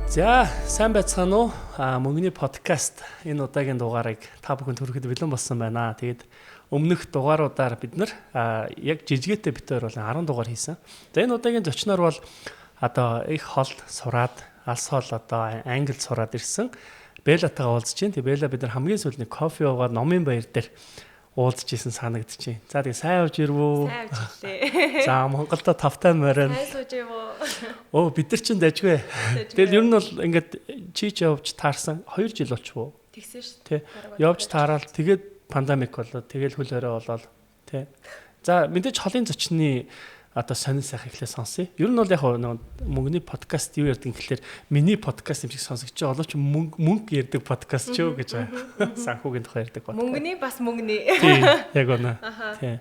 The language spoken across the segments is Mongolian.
За сайн байцгаана уу? Мөнгөний подкаст энэ удаагийн дугаарыг та бүхэн төрөхэд бэлэн болсон байна. Тэгээд өмнөх дугааруудаар бид нар яг жижигтэй битээр бол 10 дугаар хийсэн. За энэ удаагийн зочноор бол одоо их хол сураад, алс хол одоо англид сураад ирсэн Белатайгаа уулзж байна. Тэгээд Бела бид нар хамгийн сүүлд нэг кофе уугаад номын баяр дээр уулзж исэн санагдчихээн. За тэгээд сайн явж ирвүү? Сайн явж ирлээ. За Монголда тавтай морин. Сайн сууж явуу. Оо бид нар чинь дажгүй. Тэгэл ер нь бол ингээд чийч явж таарсан 2 жил болчихвоо. Тэгсэн шүү дээ. Явж таарал тэгээд пандемик болоод тэгэл хөл өрөө болоод тий. За мэдээж холын зочны одоо сонир сайх ихлэ сонсъё. Ер нь бол яг мөнгөний подкаст юу ярьдаг гэхэлэр миний подкаст юм шиг сонсогч олооч мөнгө ярьдаг подкаст ч юу гэж санхүүгийн тухай ярьдаг подкаст. Мөнгөний бас мөнгөний. Тий, яг үнэ. Тий.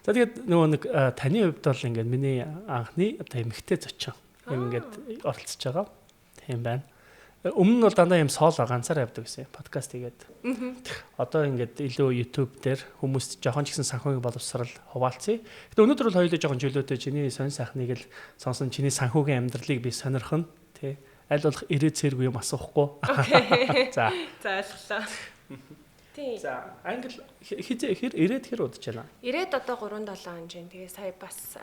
За тэгээд нөгөө нэг таны хувьд бол ингээд миний анхны одоо эмэгтэй зочин юм ингээд оролцож байгаа. Тийм байна. Өмнө нь бол дандаа юм сооло ганцаар явдаг гэсэн подкаст хийгээд. Одоо ингээд илүү YouTube дээр хүмүүст жоохон ч гэсэн санхүүгийн боловсрал хуваалцъя. Гэтэ өнөөдөр бол хоёулаа жоохон чөлөөтэй чиний сонь сайхныг л сонсон чиний санхүүгийн амьдралыг би сонирхно. Тэ. Аль болох ирээд цэргүй юм асуухгүй. За. За ойлголоо. Тийм. За англи ирээд хэр удаж байна? Ирээд одоо 3-7 хоног. Тэгээ сая бас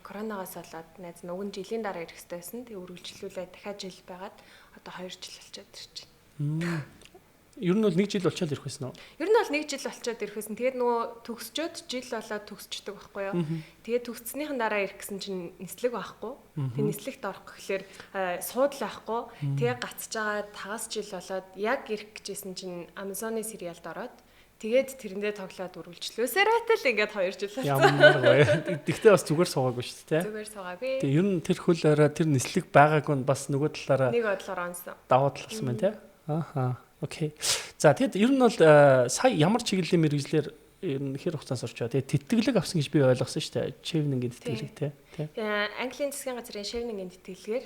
коронавигаас болоод найз нөгөө жилийн дараа ирэх хэрэгтэй байсан. Тэгээ үргэлжлүүлээ дахиад жил байгаад одоо 2 жил болчиход ирж байна. Ер нь бол 1 жил болчиход ирэх байсан уу? Ер нь бол 1 жил болчиход ирэх байсан. Тэгээд нөгөө төгсчөөд жил болоод төгсчдөг байхгүй юу? Тэгээд төгсснийхэн дараа ирэх гэсэн чинь нислэг байхгүй. Тэгээд нислэгт орох гэхэлэр суудл байхгүй. Тэгээд гацж байгаа тагас жил болоод яг ирэх гэжсэн чинь Amazon-ы сериалд ороод тэгээд тэрэндээ тоглоод үргэлжлүүлсээрээ л ингээд 2 жил болсон. Ямар гоё. Тэгтээ бас зүгээр суугаагүй шүү дээ. Зүгээр суугаагүй. Тэгээ ер нь тэр хөл орой тэр нислэг байгаагүй нь бас нөгөө талаараа нэг бодлоор онсон. Даваа талсан байна тий. Ааха. Окей. За тэгэд ер нь бол сая ямар чиглэлийн мэрэгжлэр ер нь хэр хугацаанд сурч байгаа. Тэгээ тэтгэлэг авсан гэж би ойлгосон шүү дээ. Шевнингийн тэтгэлэг тий. Английн засгийн газрын Шевнингийн тэтгэлгээр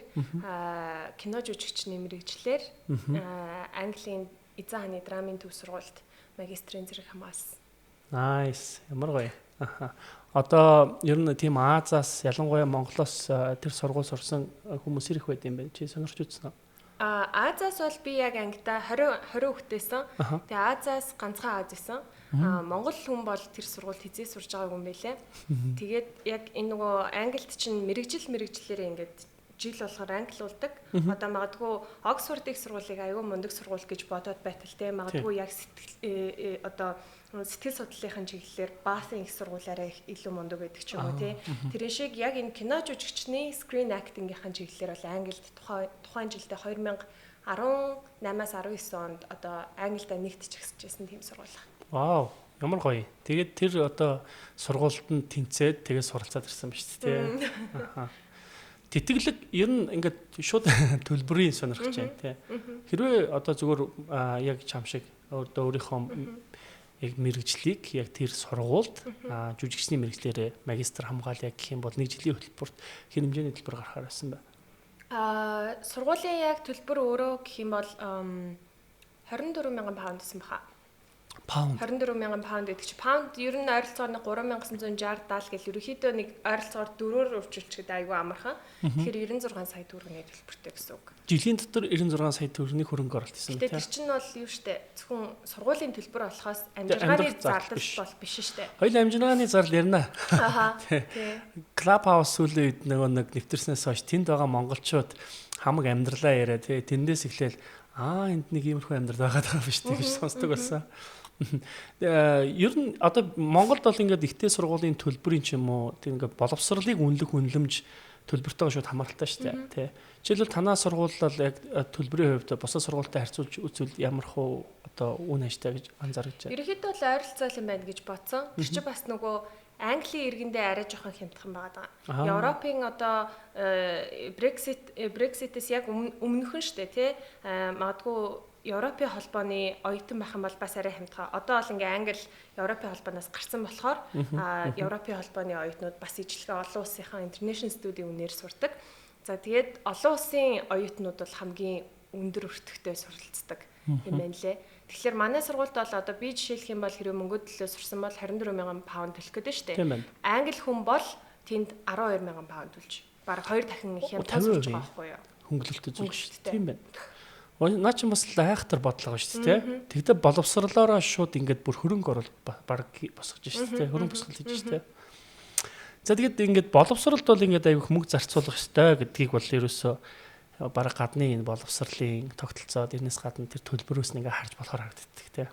кино жүжигчний мэрэгжлэр Английн эзэн хааны драмын төв сургуульд магистрийн зэрэг хамгаалсан. Nice. Ямар гоё. Аха. Одоо ер нь тийм Азаас ялангуяа Монголоос тэр сургууль сурсан хүмүүс ирэх байд юм байна. Чи сонирч үзсэн үү? Азаас бол би яг ангида 20 хүүхдээсэн. Тэгээ Азаас ганцхан Аз исэн. Монгол хүн бол тэр сургуульд хизээ сурж байгааг юм байлээ. Тэгээд яг энэ нөгөө Англид чинь мэрэгжлэрээ ингээд жил болгоор англиулдаг. Одоо магадгүй Оксфордын сургуулийг аюу мундаг сургууль гэж бодоод байтал те магадгүй яг сэтгэл судлалын чиглэлээр Баасан их сургуулаараа илүү мундаг байдаг ч юм уу те. Тэрэн шиг яг энэ кино жүжигчний screen acting-ийн чиглэлээр бол Англид тухайн жилдээ 2018-аас 19 онд одоо Англид нэгтж ихсэжсэн тийм сургууль. Вау, ямар гоё. Тэгээд тэр одоо сургуульд нь тэнцээд тэгээд суралцаад ирсэн ба шүү дээ. Аха. Тэтгэлэг ер нь ингээд шууд төлбөрийн сонирхож байна тий. Хэрвээ одоо зүгээр яг чам шиг өөрийнхөө яг мэрэгжлийг яг тэр сургуульд жүжигчний мэрэгчлэрээ магистр хамгаалъя гэх юм бол 1 жилийн хөтөлбөрт хэр хэмжээний төлбөр гарахаар байсан бэ? Сургуулийн яг төлбөр өөрөө гэх юм бол 24,000 паунд гэсэн баха. Паунд 24,000 паунд гэдэг чи паунд ер нь ойролцоогоор 3960-70 гэл ерөөхдөө нэг ойролцоогоор 4-оор өрчүүлчихэд айгүй амархан. Тэгэхээр 96 сая төгрөгийн төлбөртэй гэсэн үг. Жилийн дотор 96 сая төгрөгийн хөрөнгө оруулалт хийсэн тийм. Тэр чинь бол юу штэ зөвхөн сургуулийн төлбөр болохоос амжиргааны зардал бол биш штэ. Хоёул амжиргааны зардал ярина. Аха. Club House сүүлийн үед нэг нэвтэрснээс хойш тэнд байгаа монголчууд хамаг амьдралаа яриа тий. Тэндээс эхлээл энд нэг иймэрхүү амьдрал байгаа биш тий гэж сонсдог болсон. Ер нь одоо Монголд бол ингээд ихтэй сургуулийн төлбөрийн ч юм уу тийм ингээд боловсролыг үнэлэмж төлбөртөө шууд хамааралтай шүү дээ тий. Жишээлбэл танаа сургууль бол яг төлбөрийн хувьд босоо сургуультай харьцуулж үзвэл ямар хөө одоо үн хаштай гэж анзаарч байна. Ерөнхийдөө бол ойролцоо юм байна гэж бодсон. Тэр чинь бас нөгөө Английн иргэндээ арай жоохон хямдхан байгаа. Европын одоо Brexit-ээс яг өмнөхөн шүү дээ тий. Магадгүй Европын холбооны оюутан байх юм бол бас арай хямдхан. Одоо бол ингээ Англи Европын холбооноос гарсан болохоор Европын холбооны оюутнууд бас ижлэгээ олон улсынхаа international student үнээр сурдаг. За тэгээд олон улсын оюутнууд бол хамгийн өндөр өртөгтэй суралцдаг юм байна лээ. Тэгэхээр манай сургуульд бол одоо би жишээлх юм бол хэрэв мөнгө төлөө сурсан бол 24,000 паунд төлөх гэдэг шүү дээ. Англи хүн бол тэнд 12,000 паунд төлж. Бараг 2 дахин хямдхан сурч байгаа байхгүй юу? хөнгөлөлт үзүүлж тийм байна. Наа чи бас айхтар бодлого шүү дээ. Тэгтээ боловсрлоороо шууд ингээд бүр хөрөнгө оруулалт баг босгож шүү дээ. Хөрөнгө босгол хийж шүү дээ. За тэгээд ингээд боловсролд бол ингээд аюух мөнгө зарцуулах ёстой гэдгийг бол ерөөсөө бараг гадны энэ боловсролын тогтолцоод энэс гадна тэр төлбөрөөс нь ингээд харж болохоор харагддаг тийм.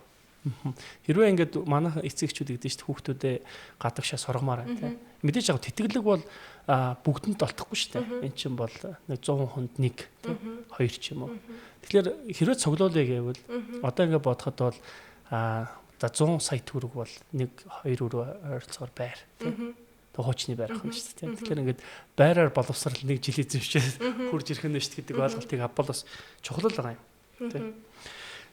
Хэрвээ ингээд манайх эцэгчүүд гэдэг чинь хүүхдүүдээ гадагшаа сургамаар байна тийм. Мэдээж яг тэтгэлэг бол бүгдэнд олдохгүй шүү дээ. Энд чинь бол нэг 100 хүнд 1 тийм 2 ч юм уу. Тэгэхээр хэрвээ цуглуулъя гэвэл одоо ингээд бодоход бол за 100 сая төгрөг бол 1-2 өрөө ойролцоогоор байр тийм. Тэг хуучны байр ах юм шүү дээ тийм. Тэгэхээр ингээд байраар боловсрал нэг жилийн зэвшээд хурж ирэх нь шүү гэдэг ойлголтыг авбал бас чухал байгаа юм тийм.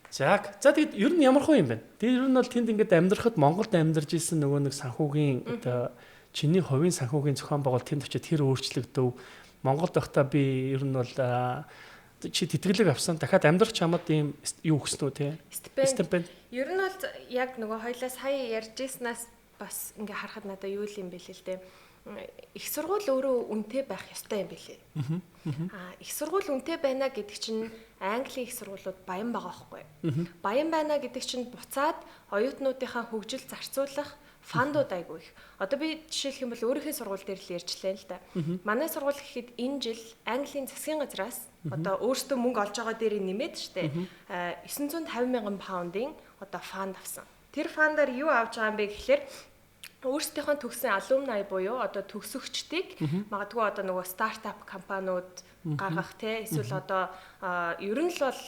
За тэгэд ер нь ямар хөө юм бэ? Тэр ер нь бол тэнд ингээд амьдрахад Монголд амьдарч ирсэн нөгөө нэг санхүүгийн одоо чиний хувийн санхүүгийн зохион байгуул тэнд очиод тэр өөрчлөгдөв. Монголд байхдаа би ер нь бол чи тэтгэлэг авсан дахиад амьдрах чамд ийм юу өгсөн үү те? Стипенд. Ер нь бол яг нөгөө хоёлаа сая ярьжсэнаас бас ингээ харахад надад юу юм бэ л дээ. Их сургууль өөрөө үнэтэй байх ёстой юм билээ. Их сургууль үнэтэй байна гэдэг чинь Английн их сургуулиуд баян байгаа байхгүй. Баян байна гэдэг чинь буцаад оюутнуудынхаа хөгжил зарцуулах фандууд айгүй их. Одоо би жишээлх юм бол өөрийнхөө сургууль дээр л ярьжлаа л да. Манай сургууль гэхэд энэ жил Английн засгийн газраас одоо өөртөө мөнгө олж байгаа дээр нэмээд штэ 950 мянган паундын одоо фанд авсан. Тэр фандаар юу авч байгаа юм бэ гэхээр өөрсдийнхөө төгссөн алумни буюу одоо төгсөгчдийг магадгүй одоо нөгөө стартап компаниуд гаргах те эсвэл одоо ер нь л бол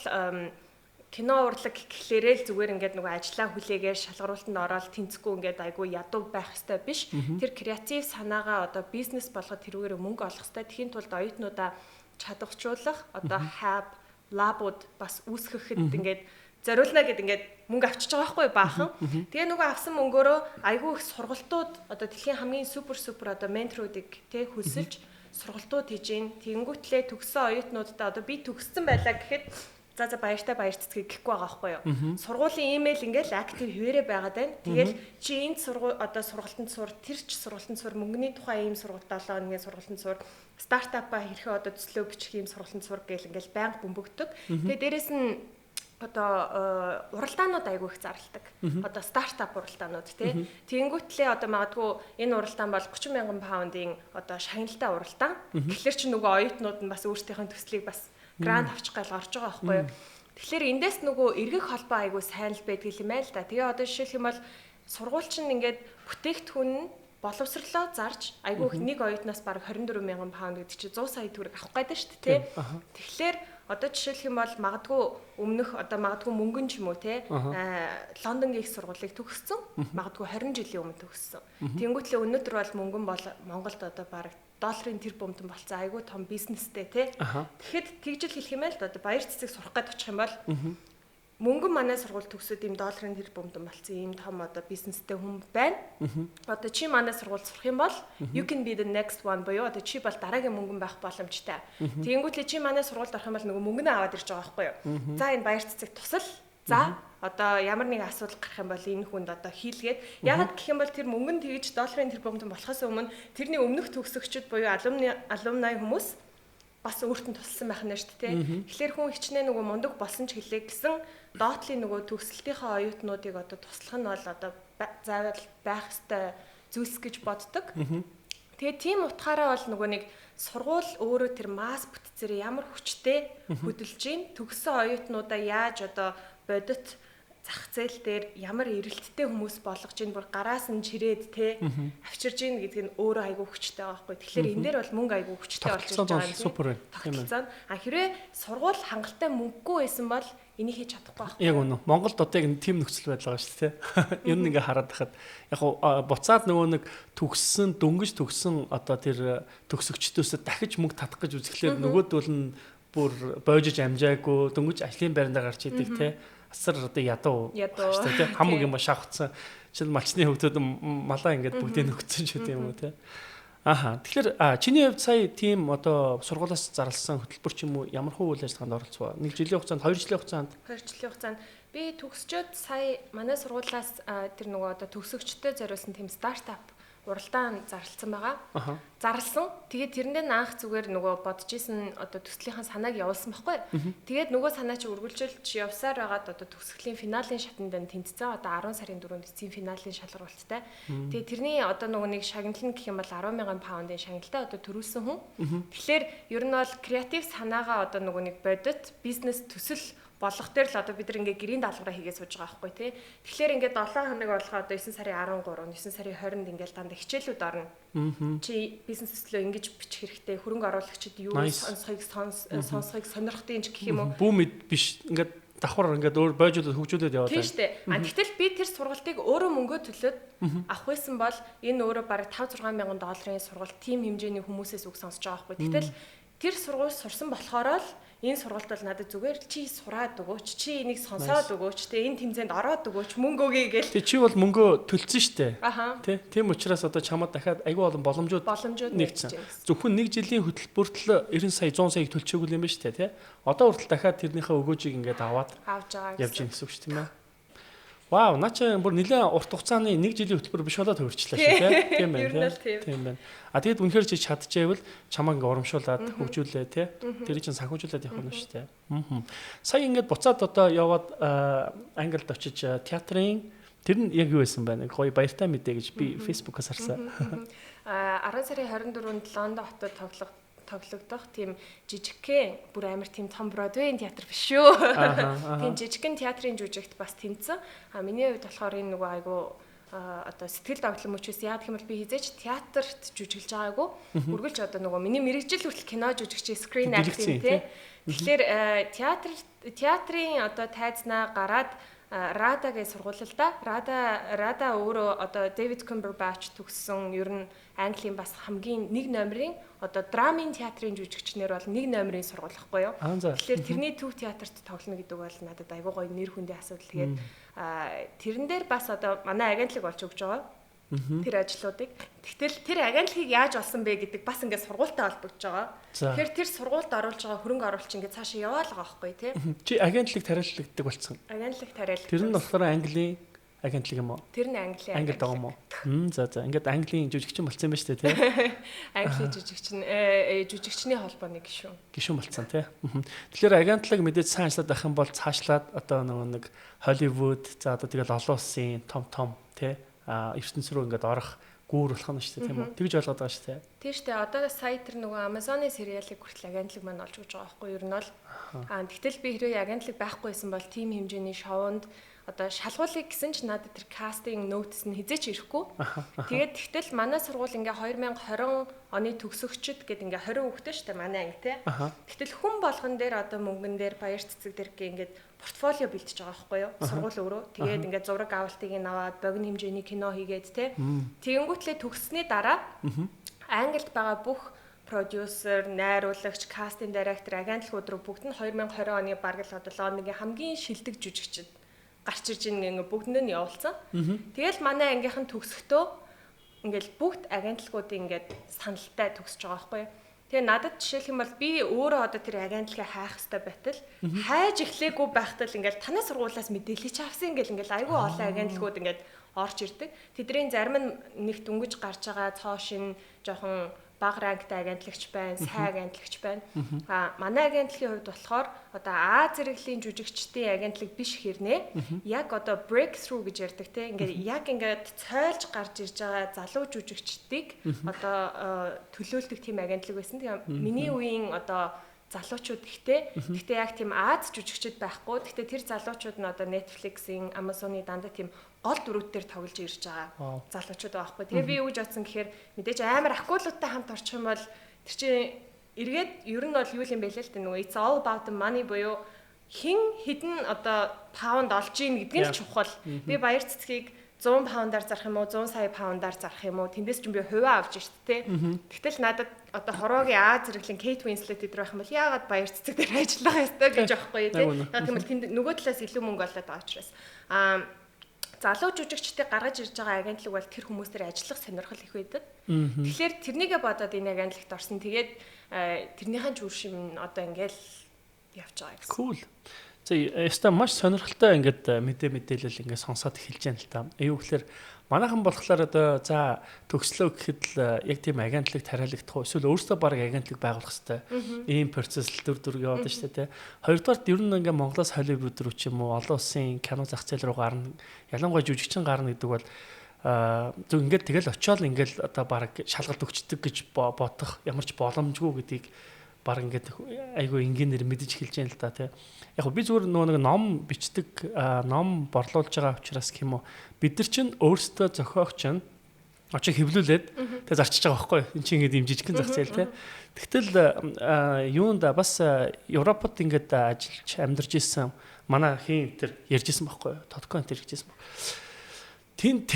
кино урлаг гэхлээрээ л зүгээр ингээд нөгөө ажлаа хүлээгээр шалгаруултанд ороод тэнцэхгүй ингээд айгүй ядуу байх хэрэгтэй биш. Тэр креатив санаагаа одоо бизнес болгоод тэрүүгээр мөнгө олох хэрэгтэй. Тэхийн тулд оюутнуудаа чадварчуулах одоо хаб лабууд бас үүсгэхэд ингээд зориулна гэд ингээд мөнгө авчиж байгаа байхгүй баахан. Тэгээ нөгөө авсан мөнгөөрөө айгүй их сургалтууд одоо дэлхийн хамгийн супер одоо менторуудыг те хөлсөлж сургалтууд хийж гин. Тэнгүүтлээ төгссөн оюутнуудаа одоо би төгссөн байлаа гэхэд за баяртай баяр цэцгээ гэхгүй байгаа байхгүй юу. Сургуулийн имэйл ингээл актив хөвөрөө байгаад байна. Тэгэл чи энд одоо сургалтанд сур, тэр ч сургалтанд сур, мөнгөний тухай ийм сургалт 7 хоногийн сургалтанд сур, стартапаа хэрхэн одоо төслөө бичих ийм сургалтанд сур гэл ингээл байнга бөмбөгдөг. Тэгээ дээрэс нь одоо уралдаанууд айгүй их зарладаг. Одоо стартап уралдаанууд тий. Тэнгүүтлээ одоо магадгүй энэ уралдаан бол 30 мянган паундын одоо шагналтай уралдаан. Тэгэхээр чи нөгөө оюутнууд нь бас өөрсдийнхөө төслийг бас грант авчих гал орж байгаа байхгүй юу. Тэгэхээр эндээс нөгөө эргэх холбоо айгүй сайн л байдаг юм байл та. Тэгээ одоо жишээлх юм бол сургуульч нь ингээд бүтээгдэхүүн нь боловсрлоо зарж айгүй их нэг оюутнаас баг 24 мянган паунд гэдэг чи 100 сая төгрөг авах гэдэг шүү дээ тий. Тэгэхээр одоо жишээлх юм бол магадгүй өмнөх одоо магадгүй мөнгөн ч юм уу те Лондонгийн их сургуулийг төгссөн магадгүй 20 жилийн өмнө төгссөн. Тэнгүүтлээ өнөөдөр бол мөнгөн бол Монголд одоо бараг долларын тэр бомтон болцсон айгүй том бизнестэй те. Тэгэхэд тэгжил хэлэх юм байл да одоо баяр цэцэг сурах гээд очих юм бол мөнгөн манай сургууль төгсөөд ийм долларын тэр бомтон болцсон ийм том одоо бизнестэй хүн байна. Одоо чи манай сургууль сурах юм бол you can be the next one боёо одоо чи бол дараагийн мөнгөн байх боломжтой. Тэгэнгүүтлээ чи манай сургуульд орох юм бол нөгөө мөнгөнөө аваад ирж байгаа байхгүй юу. За энэ баяр цэцэг тусал. За одоо ямар нэг асуудал гарах юм бол энэ хүнд одоо хийлгээд ягаад гэх юм бол тэр мөнгөнд тэгж долларын тэр бомтон болохоос өмнө тэрний өмнөх төгсөгчд буюу алумни хүмүүс бас өөртөө тусалсан байх нь шүү дээ. Тэгэхээр хүн хичнээн нөгөө мундаг болсон ч хэлээ гэсэн доотлын нөгөө төгсөлтийнхаа оюутнуудыг одоо туслах нь бол одоо заавал байх ёстой зүйлс гэж боддог. Тэгээ тийм утгаараа бол нөгөө нэг сургууль өөрөө тэр масс бүтцээр ямар хүчтэй хөдөлж гин төгссөн оюутнуудаа яаж одоо бодит зах зээл дээр ямар эрэлттэй хүмүүс болгож ийн бүр гараас нь чирээд те авчирж ийн гэдэг нь өөрөө айгүй хүчтэй байгаа байхгүй. Тэгэхээр энэ дээр бол мөнгө айгүй хүчтэй болж байгаа юм. Супер байна. Хэрвээ сургууль хангалттай мөнгөгүй байсан бол энийг хийж чадахгүй байхгүй. Яг үнэ. Монголд одоо яг тийм нөхцөл байдал байгаа шүү дээ. Ер нь ингээ хараад байхад яг буцаад нөгөө нэг төгссөн дөнгөж төгссөн одоо тэр төгсөгчдөөсөө дахиж мөнгө татах гэж үзэхлээр нөгөөдөл нь бүр боожиж амжаагүй дөнгөж ажлын байрандаа гарч идэг те. Асар одоо ядуу шүү дээ. Хамаг юм шавхцсан. Жишээл малчны хөвгөд малаа ингээд бүгдийг нөхцөн ч гэдэг юм уу те. Тэгэхээр чиний хувьд сая тийм одоо сургуулиас зарласан хөтөлбөр ч юм уу ямар хөө үйл ажиллагаанд оролцваа? 1 жилийн хугацаанд, 2 жилийн хугацаанд? 2 жилийн хугацаанд би төгсчөөд сая манай сургуулиас тэр нөгөө одоо төгсөгчтэй зориулсан тийм стартап уралдаан зарлцсан байгаа. Зарлсан. Тэгээд тэрэндээ анх зүгээр нөгөө бодож исэн одоо төслийнхаа санааг явуулсан байхгүй. Тэгээд нөгөө санаа чи үргэлжилж явсаар байгаад одоо төгсгөлийн финалийн шатанд тэнцсэн. Одоо 10 сарын 4-нд эцсийн финалийн шалгуулттай. Тэгээд тэрний одоо нөгөө нэг шагналын гэх юм бол 10,000 паундын шагналтай одоо төрүүлсэн хүн. Тэгэхээр ер нь бол креатив санаагаа одоо нөгөө нэг бодит бизнес төсөл болгох дээр л одоо бид нар ингээ гэрийн даалгавраа хийгээд сууж байгаа байхгүй тий. Тэгэхээр ингээ 7 хоног болгоо одоо 9 сарын 13, 9 сарын 20-нд ингээл дандаа хичээлүүд орно. Чи бизнес төслөө ингэж бичих хэрэгтэй, хөрөнгө оруулагчид юу сонсхийг сонирхдیں ч гэх юм уу. Бүүм биш ингээд давхар ингээд өөр бойжуулаад хөгжүүлээд яваад байна. Тийм шүү дээ. Гэтэл би тэр сургалтыг өөрөө мөнгөө төлөөд авах байсан бол энэ өөрөө бараг 5-6 мянган долларын сургалт тим хэмжээний хүмүүсээс үг сонсож байгаа байхгүй. Гэтэл тэр сургууль сурсан болохоор л энэ сургалт бол надад зүгээр чи сураад өгөөч, чи энийг сонсоод өгөөч, тэ энэ тэмцээнд ороод өгөөч, мөнгө өгье гээл. Тэ чи бол мөнгөө төлсөн штэ. Тэ тийм учраас одоо чамд дахиад айгүй олон боломжууд нэгцсэн. Зөвхөн 1 жилийн хөтөлбөртөл 90 сая 100 саяг төлчихгүй юм ба штэ, тэ. Одоо хүртэл дахиад тэрнийхээ өгөөжийг ингээд аваад авч байгаа явж гин гэсэн үг шүү дээ. Вау, наач бүр нэлээд урт хугацааны 1 жилийн хөтөлбөр биш болоод хөрчлээ шүү дээ. Тийм байна. Тийм байна. Тэгэд үнэхээр чи чадчихвэл чамаа ингээ урамшуулад хөгжүүлээ тий. Тэр чинь санхүүжүүлээд явах нь шүү дээ. Сая ингээд буцаад одоо яваад Англид очиж театрын тэр нь яг юу байсан бэ? Гоё баяртай мэдээ гэж би фэйсбүүкээс харсан. 10 сарын 24-нд Лондон хотод тоглогдох тийм жижигхэн бүр амар тийм том Бродвейн театр биш шүү. Тийм жижигхэн театрын жүжигт бас тэмцэн. Миний хувьд болохоор энэ нөгөө айгу одоо сэтгэл догтлон мөчөөс яадаг юм бол би хизээч театрт жүжиглэж байгаагүй. Үргэлж одоо нөгөө миний мэрэгжил хүртэл кино жүжигч screen acting тий. Тэгэхээр театрын одоо тайзнаа гараад Рада гэж сургуулилда. Рада өөрөө одоо Дэвид Камбербэтч төгссөн ер нь Английн бас хамгийн 1 номерын одоо драмын театрын жүжигчнэр бол 1 номерын сургуулихгүй юу. Тэгэхээр тэрний төв театрт тоглоно гэдэг бол надад айгүй гоё нэр хүндийн асуудал. Тэгээд тэрэн дээр бас одоо манай агентлаг болж өгч байгаа. Тэр ажлуудыг. Тэгтэл тэр агентлагийг яаж олсон бэ гэдэг бас ингээд сургуультай холбогдож байгаа. Тэгэхээр тэр сургуульд оруулж байгаа хөрөнгө оруулалт ингээд цаашаа яваал байгаа байхгүй тий. Чи агентлаг тариалагддаг болсон. Агентлаг тариалагддаг. Тэр нь болохоор Английн агентлаг юм уу? Тэр нь Английн. Англид байгаа юм уу? За. Ингээд Английн жүжигчин болсон юм ба шүү дээ тий. Английн жүжигчний холбооны гишүүн. Гишүүн болсон тий. Тэгэхээр агентлаг мэдээж сайн ажиллаад байх юм бол цаашлаад одоо нэг Холливуд за одоо тэгэл олон улсын том тий ертөнц рүү ингээд орох гүүр болох нь шүү дээ тийм үү? Тэгж ойлгоод байгаа шүү дээ. Тийм шүү дээ. Одоо сая тэр нөгөө Amazon-ы сериалыг хүртэл агентлаг маань олж өгч байгаа байхгүй юу? Ер нь бол тэгтэл би хэрвээ агентлаг байхгүйсэн бол тим хэмжээний шоунд одоо шалгуулъя гэсэн ч надад тэр кастинг нотс нь хизээч ирэхгүй. Тэгээд тэгтэл манай сургууль ингээ 2020 оны төгсөгчд гэдэг ингээ 20 хүүхдээ шүү дээ манай анги те. Тэгтэл хүн болгон дээр одоо мөнгөн дээр баяр цэцэг дээр ингээд портфолио бэлтэж байгаа байхгүй юу? Сургууль өөрөө. Тэгээд ингээд зураг авалтыг аваад богино хэмжээний кино хийгээд те. Тэгэнгүүтлээ төгссөний дараа Англид байгаа бүх продюсер, найруулагч, кастинг директор, агентлагууд руу бүгд нь 2020 оны бараг л одоо Лондонгийн хамгийн шилдэг жүжигчид гарч ирж байгаа бүгдэнд нь явуулсан. Тэгэл манай ангийнхан төгсөхдөө ингээл бүгд агентлагуудын ингээд саналтай төгсөж байгаа байхгүй юу? Тэгээ надад жишээлх юм бол би өөрөө одоо тэр агентлагаа хайх хэрэгтэй байтал хайж эхлэегүй байхтал ингээл танай сургуулиас мэдээлэл чи авсан ингээл айгүй олон агентлагууд ингээд орж ирдэг. Тэдний зарим нь нэгт өнгөж гарч байгаа цоо шин жоохон бага рангтай агентлагч байна, сайн агентлагч байна. Манай агентлагийн хувьд болохоор одоо А зэрэглэлийн жүжигчдийн агентлаг биш хэрнээ. Яг одоо breakthrough гэж ярьдаг те. Ингээд цойлж гарч ирж байгаа залуу жүжигчдийг одоо төлөөлдөг тийм агентлаг байсан. Тэгээ миний үеийн одоо залуучууд гэхдээ яг тийм Аз жүжигчд байхгүй. Гэхдээ тэр залуучууд нь одоо Netflix-ийн, Amazon-ы дандаа тийм гол дүрүүдээр тоглож ирж байгаа залуучууд байхгүй. Тэгээ би юу гэж бодсон гэхээр мэдээж амар акулуудтай хамт орчих юм бол тэр чинь эргээд ер нь бол юу юм бэ л дээ нөгөө it's all about the money буюу хідэн одоо паунд олж ийн гэдэг нь л чухал. Би баяр цэцгийг 100 паундаар зарах юм уу 100 сая паундаар зарах юм уу тэндээс ч би хувиа авч штт те. Тэгтэл надад одоо хороогийн А зэрэглэн Кейт Уинслет дээр байх юм бол яагаад баяр цэцэг дээр ажиллах ёстой гэж аахгүй те. Яг тийм л тэнд нөгөө талаас илүү мөнгө олоод байгаа учраас залуу жүжигчдийг гаргаж ирж байгаа агентлаг бол тэр хүмүүс дээр ажиллах сонирхол их байдаг. Тэгэхээр тэрнийгээ бодоод энэ агентлагт орсон. Тэгээд тэрнийхэн жүүр шим одоо ингээл явж байгаа гэсэн. Cool. За яста маш сонирхолтой ингээд мэдээлэл ингээд сонсоод эхэлж байна л та. Юу гэхээр Манайхан болохоор одоо за төгслөө гэхэд л яг тийм агентлаг тариалагдах уу эсвэл өөрсдөө баг агентлаг байгуулах хэрэгтэй. Ийм процесс л дүр яваад байна шүү дээ. Хоёрдугаар ер нь ингээ Монголоос Холливуд руу ч юм уу олон улсын кино зах зээл рүү гарна. Ялангуяа жүжигчин гарна гэдэг бол зөв ингээд тэгэл очиод ингээл одоо баг шалгалт өгчдөг гэж бодох ямар ч боломжгүй гэдгийг баг ингээд айгүй энгийнээр мэдэж эхэлж байна л да тий. Яг би зүгээр нэг ном бичдэг, ном борлуулж байгаа учраас гэх юм уу бид нар чинь өөрсдөө зохиогч нь очиж хэвлүүлээд тэгээ зарчиж байгаа байхгүй. Энд чинь ингээд юм жижигхэн зах зээл тий. Тэгтэл юунд бас Европод ингээд ажиллаж амьдарч исэн манай хин тэр ярьжсэн байхгүй. Тодкон тэр ярьжсэн баг. Тинт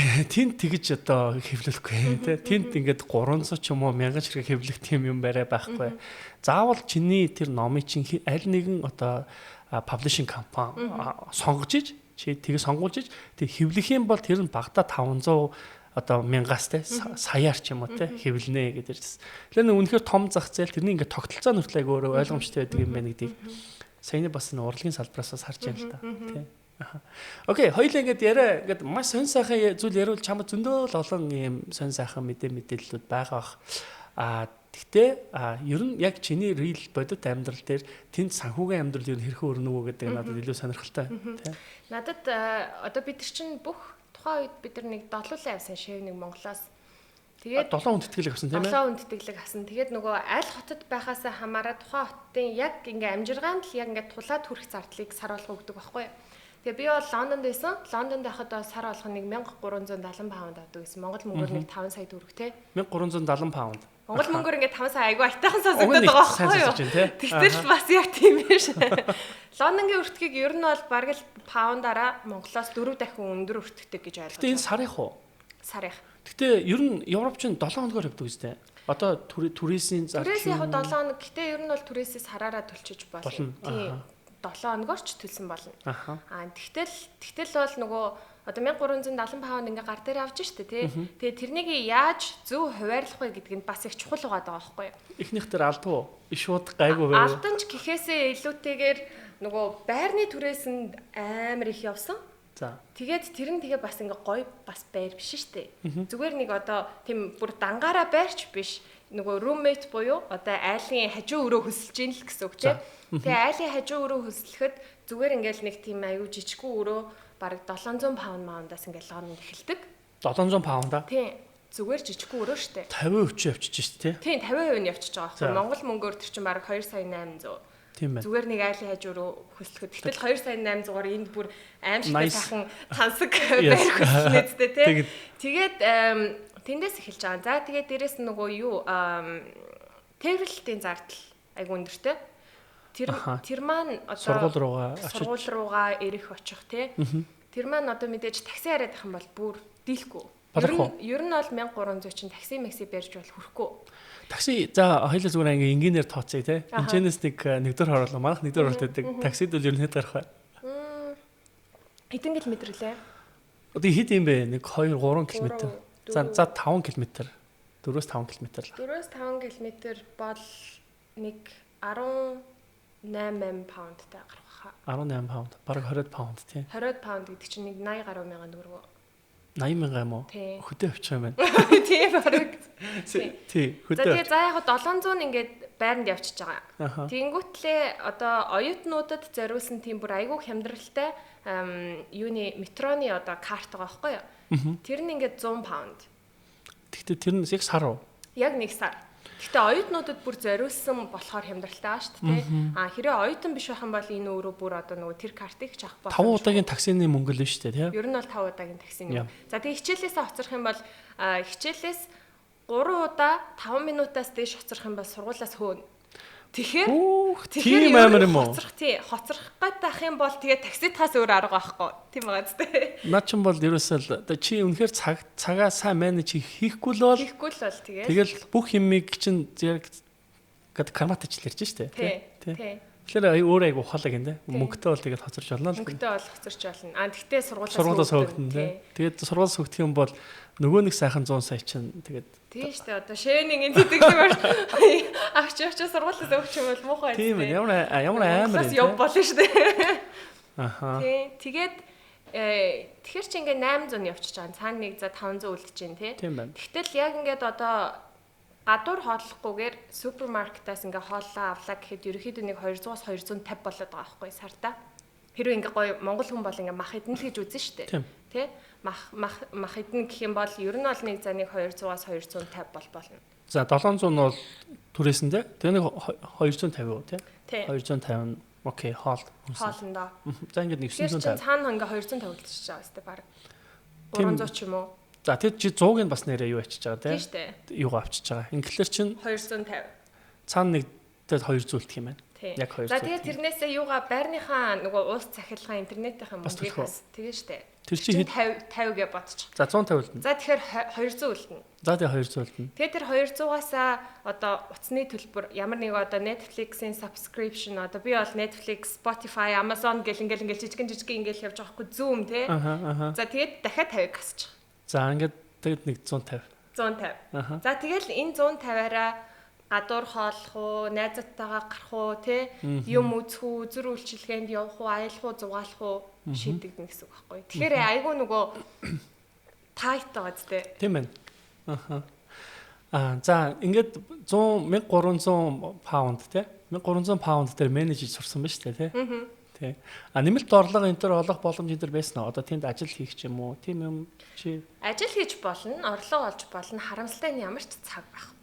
тэгж одоо хэвлэхгүй тий. Тинт ингээд 300 ч юм уу 1000 ширхэг хэвлэх тийм юм барай байхгүй. Заавал чиний тэр номын чинь аль нэгэн одоо паблишинг компани сонгож иж чи тэгээ сонгуулж иж тэг хэвлэх юм бол тэр нь багада 500 одоо 1000-аас те саяар ч юм уу те хэвлэнэ гэдэг ирсэн. Тэгэхээр нэг үнэхээр том зах зээл тэрний ингээд тогтолцоо нүртэл айгүй өөрөө ойлгомжтой байдаг юм байна гэдгийг саяны бас нэг урлагийн салбараас харж байна л да тий. Окей, хоёулаа ингээд яриа ингээд маш сонь сайхан зүйл яриул чамд зөндөө л олон ийм сонь сайхан мэдээллүүд байгаа бах. Гэхдээ ер нь яг чиний real бодит амьдрал дээр тэнд санхүүгийн амьдрал ер нь хэрхэн өрнө үү гэдэг надад илүү сонирхолтой тий. Надад одоо бид нар чинь бүх тухайн үед бид нар нэг 7 авсан шив нэг Монголоос. Тэгээд 7 хүнд тэтгэлэг авсан тийм ээ. 7 хүнд тэтгэлэг авсан. Тэгээд нөгөө аль хотод байхаасаа хамаараа тухайн хотын яг ингээ амжиргаанд л яг ингээ тулаад хүрэх зардлыг сар болго өгдөг байхгүй. Тэгээ би бол Лондонд байсан. Лондонд байхад сар болгох нэг 1370 паунд авдаг гэсэн. Монгол мөнгөөр нэг 5 сая төгрөг те. 1370 паунд. Монгол мөнгөөр ингээ 5 сая айгүй айтайхан сонсогдоод байгаа байхгүй юу? Тэгтэл бас яг тийм биш. Лондонгийн өртгийг ер нь бол бараг л паундаараа Монголоос 4 дахин өндөр өртөгтэй гэж ойлгож байна. Гэтэ энэ сарынх уу? Сарынх. Гэтэ ер нь Европч нь 7 хоногор явдаг үстэй. Одоо түрээсийн зардал. Түрээс яг 7 хоног. Гэтэ ер нь бол түрээсээс хараараа төлчиж болно. Тийм. 7 хоногор ч төлсөн болно. Тэгтэл бол нөгөө одоо 1370 паунд ингээ гар дээр авч штэ тий. Тэгээ тэрнийг яаж зөв хуваарлах вэ гэдг нь бас их чухал байгаа байхгүй юу? Эхнийх дээр алдав уу? Шууд гайгүй байв. Алданч гэхээсээ илүүтэйгээр нөгөө байрны түрээс нь амар их явсан. За. Тэгээд тэр нь тэгээ бас ингээ гоё бас байр биш штэ. Зүгээр нэг одоо тийм бүр дангаараа байрч биш. Нөгөө roommate буюу одоо айлын хажуу өрөө хөсөлж ийн л гэсэн үг тий. Тэгээ айлын хажуу өрөө хөслөхөд зүгээр ингээл нэг тийм аюу жижигхэн өрөө бараг 700 паундаас ингээл Лондонд эхэлдэг. 700 паунда. Тийм. Зүгээр жижигхэн өрөө штэ. 50% явчих штэ тий. Тийм 50% нь явчих байгаа байхгүй. Монгол мөнгөөр тэр чинь бараг 2,800,000. Тийм байна. Зүгээр нэг айлын хажуу өрөө хөслөхөд. Гэтэл 2,800,000-аар энд бүр аимшигтай сайхан тансаг байр хөслөнэ үстэй тий. Тэгээд тэндээс эхэлж байгаа. За тэгээд дээрэс нь нөгөө юу тээвэрлэлтийн зардал айгу өндөртэй. Тэр маань одоо сургууль руугаа ирэх очих тий. Тэр маань одоо мэдээж такси хараад их юм бол бүр дийлэхгүй. Ер нь бол 1300 чинь такси мэкси барьж бол хүрэхгүй. Такси за хоёлаа зүгээр ингээ энгийнээр тооцъё тий. Энэчнээс нэгдүгээр хороолоо манайх нэгдүгээр хороолт байдаг. Таксид бол ер нь хэд гарах вэ? Хэдэн километр лээ? Одоо хэд юм бэ? Нэг 2 3 км. За 5 км. 4-5 км л. 4-5 км бол нэг 18 паундтай гарах. 18 паунд. Бараг 20 паунд тий. 20 паунд гэдэг чинь нэг 80 гаруй мянган төгрөг. 80,000 юм уу? Хөдөө авчих юм байна. Тийм бараг. Тий, хөдөө. За яг 700 ингээд байранд явчихж байгаа. Тэнгүүтлээ одоо оюутнуудад зориулсан тийм бүр айгүй хямдралтай юуны метроны одоо карт байгаа байхгүй юу? Тэр нь ингээд 100 паунд. Гэхдээ тэр нь яг сар уу? Яг нэг сар. Гэхдээ оюутнуудад бүр зориулсан болохоор хямдралтай байгаа шүү дээ. Хэрэг оюутан биш байх юм бол энэ өөрөө бүр одоо нөгөө тэр картыг ч авах болох. 5 удаагийн таксины мөнгө л нь шүү дээ, тийм. Ер нь бол 5 удаагийн таксины. За тэгээ хичээлээсээ хоцрох юм бол хичээлээс 3 удаа 5 минутаас дээш хоцрох юм бол сургуулаас хөөнө. Тэгэхээр тийм амар юм уу? Хоцрох гайдах юм бол тэгээ такситаас өөр арга байхгүй. Тийм байгаа зү. Наа ч юм бол ерөөсөө чи үнэхээр цагаа сайн менеж хийхгүй л бол тэгэл бүх юмыг чинь яг гэд карматч л ярьж штэ. Тий. Тэгэхээр өөр айгу ухаалаг юм дээ. Мөнгөтэй бол тэгээд хоцорч болно л. Мөнгөтэй бол хоцорч болно. Тэгтээ сургуулиас хөөгдөн тий. Тэгээд сургуулиас хөөгдөх юм бол нөгөө нэг сайхан 100 сая чинь тэгээд тийм штэ одоо шэйнинг энэ тэгдэгмээр авч сургуулиас өгч юм бол муухай тийм ямар амар юм яв болно штэ. Тий. Тэгээд Тэгэхээр чи ингээ 800 явчихж байгаа. Цаана нэг за 500 үлдэж байна тий. Тэгтэл яг ингээд одоо гадуур хооллохгүйгээр супермаркетаас ингээ хооллоо авлаа гэхэд ерөөхдөө нэг 200-аас 250 болоод байгаа байхгүй сартаа. Хэрвээ ингээ гоё монгол хүн бол ингээ мах идэн л гэж үзэн штэ. Тий? Мах идэн гэх юм бол ер нь бол нэг за нэг 200-аас 250 болно. За 700 нь бол түрээсэндээ тэгээ нэг 250 уу тий? 250 окей хоолндоо. За ингээд 950. Цаана ингээ 250 үлдчихэж байгаа сте баг. 300 ч юм уу. За тэгэд чи 100-ыг бас нэрээ юу ачиж байгаа тий? Тийм штэ. Юугаа авчиж байгаа. Инглиш чинь 250. Цаана нэг тэгээд 200 үлдэх юм байна. Яг 200. За тэгээд тэрнээсээ юугаа байрныхаа нөгөө уус цахилгаан интернетийн мөнгөийг бас тэгээ штэ. Тэр чи 50 гэж бодчих. За 150 үлдэнэ. За тэгэхээр 200 үлдэнэ. За тэгээ 200 үлдэнэ. Тэгээд тэр 200-аасаа одоо утасны төлбөр ямар нэг одоо Netflix-ийн subscription одоо би бол Netflix, Spotify, Amazon гэл ингээл жижигэн ингээл явж байгаа хгүй Zoom тий. За тэгээд дахиад 50 гасчих. За ингээд тэгээд нэг 150. 150. За тэгэл энэ 150-аараа гадуур хооллох уу, найзуудтайгаа гарах уу, тий юм үзэх үү, зүр үйлчилгээнд явах уу, аялах уу, зугаалах уу шийдэгдэнэ гэсэн үг байхгүй. Тэгэхээр айгүй нөгөө тайт байгаа зү. Тийм байна. За ингээд 1300 паунд тий 1300 паунд дээр менежж сурсан ба шүү дээ тий. Тий. Нэмэлт орлого энэ төр олох боломж энэ төр байсан уу? Одоо тэнд ажил хийх ч юм уу? Тийм юм чи ажил хийж болно, орлого олж болно, харамсалтай нь ямар ч цаг байхгүй.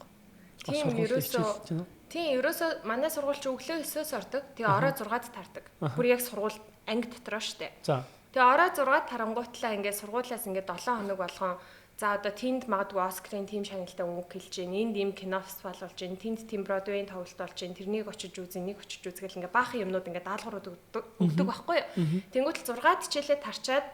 Тийм ерөөсөө манай сургуульч өглөө 9-өөс ордог. Тэгээ ороо 6-д тардаг. Бүр яг сургууль анги дотроо штэ. За. Тэгээ ороо 6-д тарангуутлаа ингээд сургуулиас ингээд 7 хоног болгон за одоо тэнд магадгүй Оскарын тим шагналтай өнгө хэлж гин, энд ийм кино фестивал болж гин, тэнд тим Бродвейн тоглолт болж гин, тэрнийг очиж үзэн, нэг очиж үзгээл ингээ баахан юмнууд ингээ даалгаврууд өгдөг байхгүй юу. Тэнгүүт 6 хичээлээ тарчаад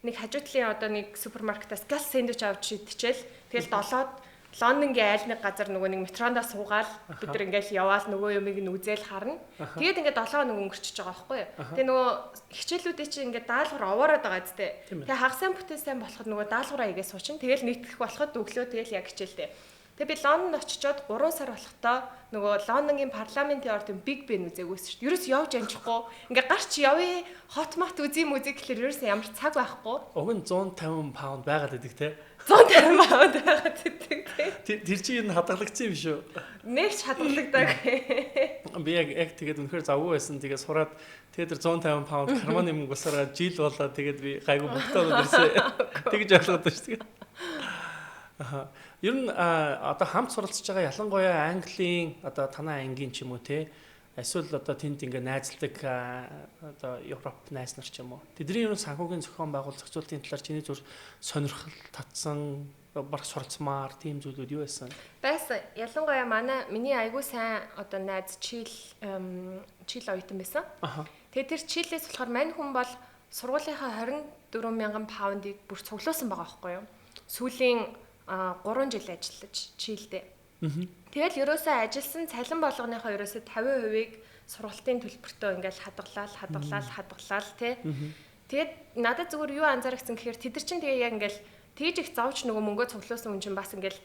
нэг хажуутлын одоо нэг супермаркетаас газ сэндвич авч шидчихэл тэгэл 7-д Лондонгийн айл нэг газар нөгөө нэг метрондоо суугаал бид нар ингээл яваал нөгөө юмыг нь үзэл харна. Тэгээд ингээд 7 хоног өнгөрчихөж байгаа байхгүй юу. Тэгээ нөгөө хичээлүүдээ чи ингээд даалгавар овоороод байгаа зү. Тэгээ хагас сайн бүтээн сайн болоход нөгөө даалгавраа игээ суучин. Тэгэл нийтгэх болоход өглөө тэгэл яг хичээлтэй. Тэгээ би Лондонд очичоод 3 сар болохдоо нөгөө Лондонгийн парламентын орд Big Ben үзээгүйс шүү дээ. Ерөөс явж амжихгүй. Ингээ гарч явъя, хотмат үзье мүзик гэхэлэр ерөөс ямар цаг байхгүй. Уг нь 150 паунд байгаад байдаг те. 150 паунд байгаад байдаг те. Тэр чинь энэ хадгалагдсан юм шүү. Нэгч хадгалагддаг. Би яг тэгээд үнэхээр завгүй байсан. Тэгээд сураад тэгээд 150 паунд карманы мөнгө усаараа жил болоо тэгээд би гайгүй бүгдөө өдөрсөө тэгж ойлгоод байна шүү дээ. Ер нь одоо хамт суралцж байгаа ялангуяа Английн одоо танай ангийн ч юм уу те эсвэл одоо тэнд ингээ найзладаг одоо Европ найз нар ч юм уу тэдний ер нь санхүүгийн зохион байгуул зохицуултын талаар чиний зүр сонирхол татсан баг суралцмаар тийм зүйлүүд юу байсан? Байсан. Ялангуяа миний айгуу сайн одоо найз Чил оюутан байсан. Тэгээд тэр Чилээс болохоор мань хүн бол сургуулийнхаа 24,000 паундыг бүр цуглуулсан байгаа байхгүй юу? Сүүлийн 3 жил ажиллаж Чилдээ. Тэгэл ерөөсөө ажилласан цалин болгоныхоо ерөөсөө 50%-ийг сургалтын төлбөртөө ингээл хадгалаад тий. Тэгээд надад зүгээр юу анзаарчихсан гэхээр тэд нар чинь тэгээ яг ингээл тэгж их зовж нөгөө мөнгөө цуглуулсан хүн чинь бас ингээл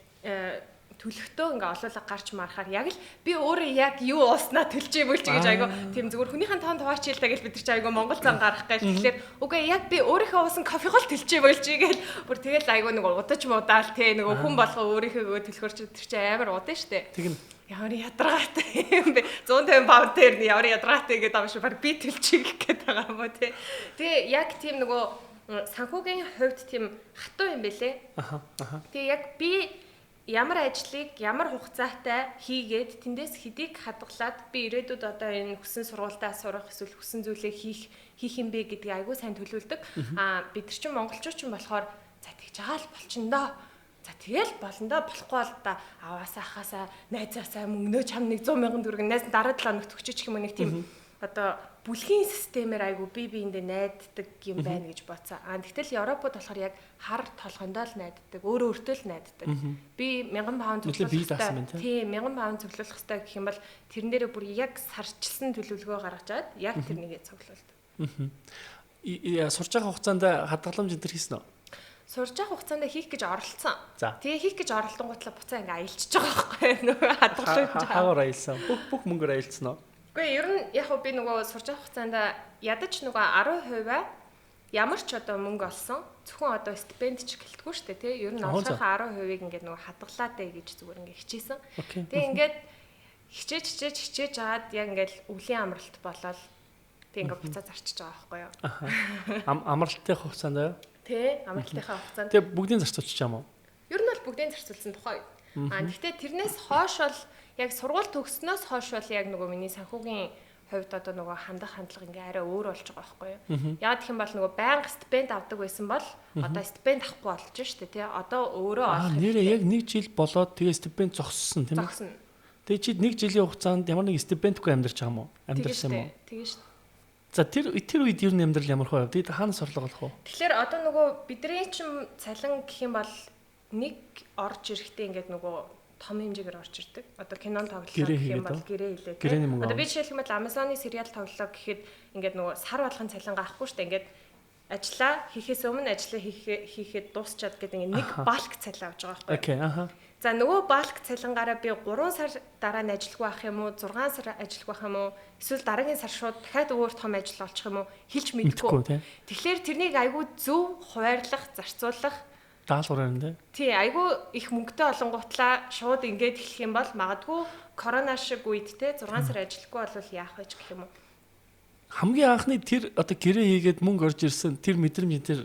төлөхтөө ингээ олоолаа гарч марахаар яг л би өөрөө яг юу ууснаа төлж ивэл чи гэж айгу тийм зүгээр хүнийхэн тоон туваачилтаа гэж бид нар чи айгу Монгол зан гарах гэж тэгэхээр үгүй яг би өөрийнхөө уусан кофегол төлж ивэл чи гэл бүр тэгэл айгу нэг удаж муудаал те нөгөө хүн болгоо өөрийнхөө төлөхөр чи тэр чи амар удаа штэ тэгнь ямар ядраатай юм бэ 150 паунд дээр нь ямар ядраатай гэдэг юм шиг баг би төлчих гээд байгаа юм уу те тэгээ яг тийм нөгөө санхүүгийн хувьд тийм хатуу юм бэлээ тэгээ яг би ямар ажлыг ямар хугацаатай хийгээд тэндээс хэдийг хадгалаад би ирээдүйд одоо энэ хүссэн сургуультаа сурах эсвэл хүссэн зүйлээ хийх юм бэ гэдгийг айгүй сайн төлөвлөдөг. Бид нар чинь монголчууд ч юм болохоор за тэгж байгаа л болчихно доо. За тэгэл болно доо болохгүй бол да аваасаа хахаасаа найзаасаа мөнгнөө чам 100,000 төгрөг найз дараа 7 хоногт өгчөж гэх юм нэг тийм одоо бүлгийн системээр айгу биендээ найддаг юм байна гэж бодсон. Тэгтэл Европод болохоор яг хар толгондоо л найддаг. Өөрөө өөртөө л найддаг. Би 1000 паунд цуглуулах хэрэгтэй. Тийм 1000 паунд цуглуулах хэрэгтэй гэх юм бол тэрэн дээрээ бүр яг сарчилсан төлөвлөгөө гаргаж аваад яг тэрнийгээ цуглуулдаг. Сурж байгаа хугацаанд хадгаламж энэ төр хийсэн үү? Сурж байгаа хугацаанд хийх гэж оролцсон. Тэгээ хийх гэж оролдонгуутлаа буцаа ингээ аялчихж байгаа байхгүй нөгөө хадгаламж. Хаагаар аялсан. Бүх мөнгөөр аялсан уу? Гэхдээ ер нь яг би нөгөө сурж байгаа хугацаанд ядаж нөгөө 10% ямар ч одоо мөнгө олсон зөвхөн одоо стипенд ч гэлтгүй шүү дээ тий. Ер нь олохынхаа 10% ингээд нөгөө хадгалаатай гэж зүгээр ингээд хичээсэн. Тэгээ ингээд хичээж жаад яг ингээд өвлийн амралт болоод тэг ингээд буцаа зарчиж байгаа байхгүй юу? Амралтын хугацаанд аа? Тий, амралтынхаа хугацаанд. Тэгээ бүгдийг зарцуулчих юм уу? Ер нь бол бүгдийг зарцуулсан тухай. Гэхдээ тэрнээс хойш бол яг сургууль төгснөөс хойш бол яг нөгөө миний санхүүгийн хувьд одоо нөгөө хандах хандлага ингээ арай өөр болж байгаа байхгүй юу? Яг гэх юм бол нөгөө байнга стипенд авдаг байсан бол одоо стипенд авахгүй болж штэ тий. Одоо өөрөө олох. Нэрээ яг 1 жил болоод тэгээ стипенд зогссон тийм үү? Зогсно. Тэгээ чи 1 жилийн хугацаанд ямар нэг стипендгүй амьдарч байгаа юм уу? Амьдарсан юм уу? Тэгээ штэ. За тэр үед ер нь амьдрал ямар хөө? Бид хаана сурлага болох вэ? Тэгэхээр одоо нөгөө бидний чим цалин гэх юм бол нэг орж ирэхдээ ингээд нөгөө том хэмжээгээр орж ирдэг. Одоо кинон тоглолоо гэх юм бол гэрээ хэлээ тийм. Одоо би жишээлх юм бол Amazon-ы сериал тоглолоо гэхэд ингээд нөгөө сар болгон цалин авахгүй шүү дээ. Ингээд ажиллаа хийхээс өмнө ажиллаа хийхэд дуусчаад гэдэг ингээд нэг балк цалин авч байгаа байхгүй. Окей, За нөгөө балк цалингаараа би 3 сар дараа нь ажилгүй байх юм уу, 6 сар ажилгүй байх юм уу, эсвэл дараагийн сар шууд дахиад өөр том ажил олчих юм уу хэлж мэдэхгүй. Тэгэхээр тэрнийг айгүй зөв хуваарлах, зарцуулах даалгавар юм дээ. Тий, айгүй их мөнгөтэй олонгуутлаа шууд ингээд хэлэх юм бол магадгүй корона шиг үед те 6 сар ажилгүй бол яах вэ гэх юм уу. Хамгийн анхны тэр одоо гэрээ хийгээд мөнгө орж ирсэн тэр мэдрэмж тэр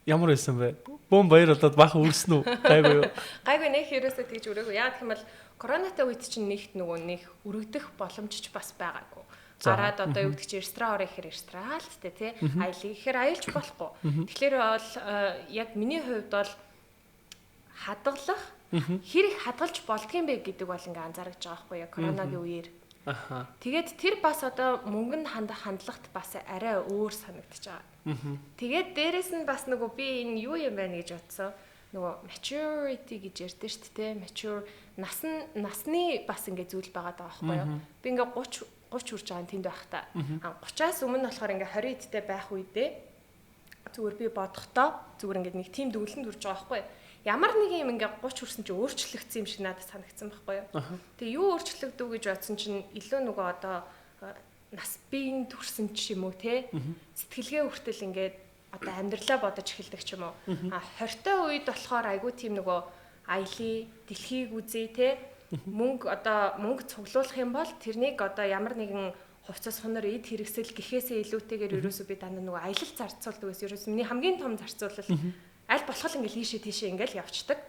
ямар байсан бэ? Бом баяр болоод баха үрсэн үү? Гайгүй юу? Гайгүй нэг ерөөсөө тэгж өрөөгүй. Яа гэх юм бол коронатай үед чинь нэгт нөгөө нэг өргөдөх боломж ч бас байгаагүй. Гараад одоо юу гэдэг чи ресторан орох гэхээр ресторан л тээ тий. Аялал гэхээр аялж болохгүй. Тэгэхээр бол яг миний хувьд бол хадгалах хэрэг хадгалж болдгийм бэ гэдэг бол ингээ анзаарч байгаа байхгүй яг коронагийн үеэр. Тэгээд тэр бас одоо мөнгөнд хандах хандлагт бас арай өөр санагдчихж байгаа. Тэгээд дээрэс нь бас нөгөө би энэ юу юм байна гэж бодсон. Нөгөө maturity гэж ярьдэн шүү дээ. Mature насны бас ингээ зүйл байгаа даа байхгүй юу. Би ингээ 30 хүрч байгаа тэнд байх та. 30-аас өмнө болохоор ингээ 20 эдтэй байх үедээ зүгээр би бодохдоо зүгээр ингээ нэг тим дүглэнд хүрч байгаа байхгүй юу. Ямар нэг юм ингээ 30 хүрсэн чинь өөрчлөгдсөн юм шиг надад санагдсан байхгүй юу. Тэгээ юу өөрчлөгдөв гэж бодсон чинь илүү нөгөө одоо нас биеийн төрсэн ч юм уу те сэтгэлгээ хүртэл ингээд одоо амьдралаа бодож эхэлдэг ч юм уу. 20-тай үед болохоор айгүй тийм нөгөө аялыг дэлхийг үзье те мөнгө цуглуулах юм бол тэрнийг одоо ямар нэгэн хувцас хонор эд хэрэгсэл гэхээсээ илүүтэйгээр ерөөсөө би дандаа нөгөө аялал зарцуулдаг гэсэн ерөөсөө миний хамгийн том зарцуулал аль болох ингээл ийшээ тийшээ ингээл явцдаг.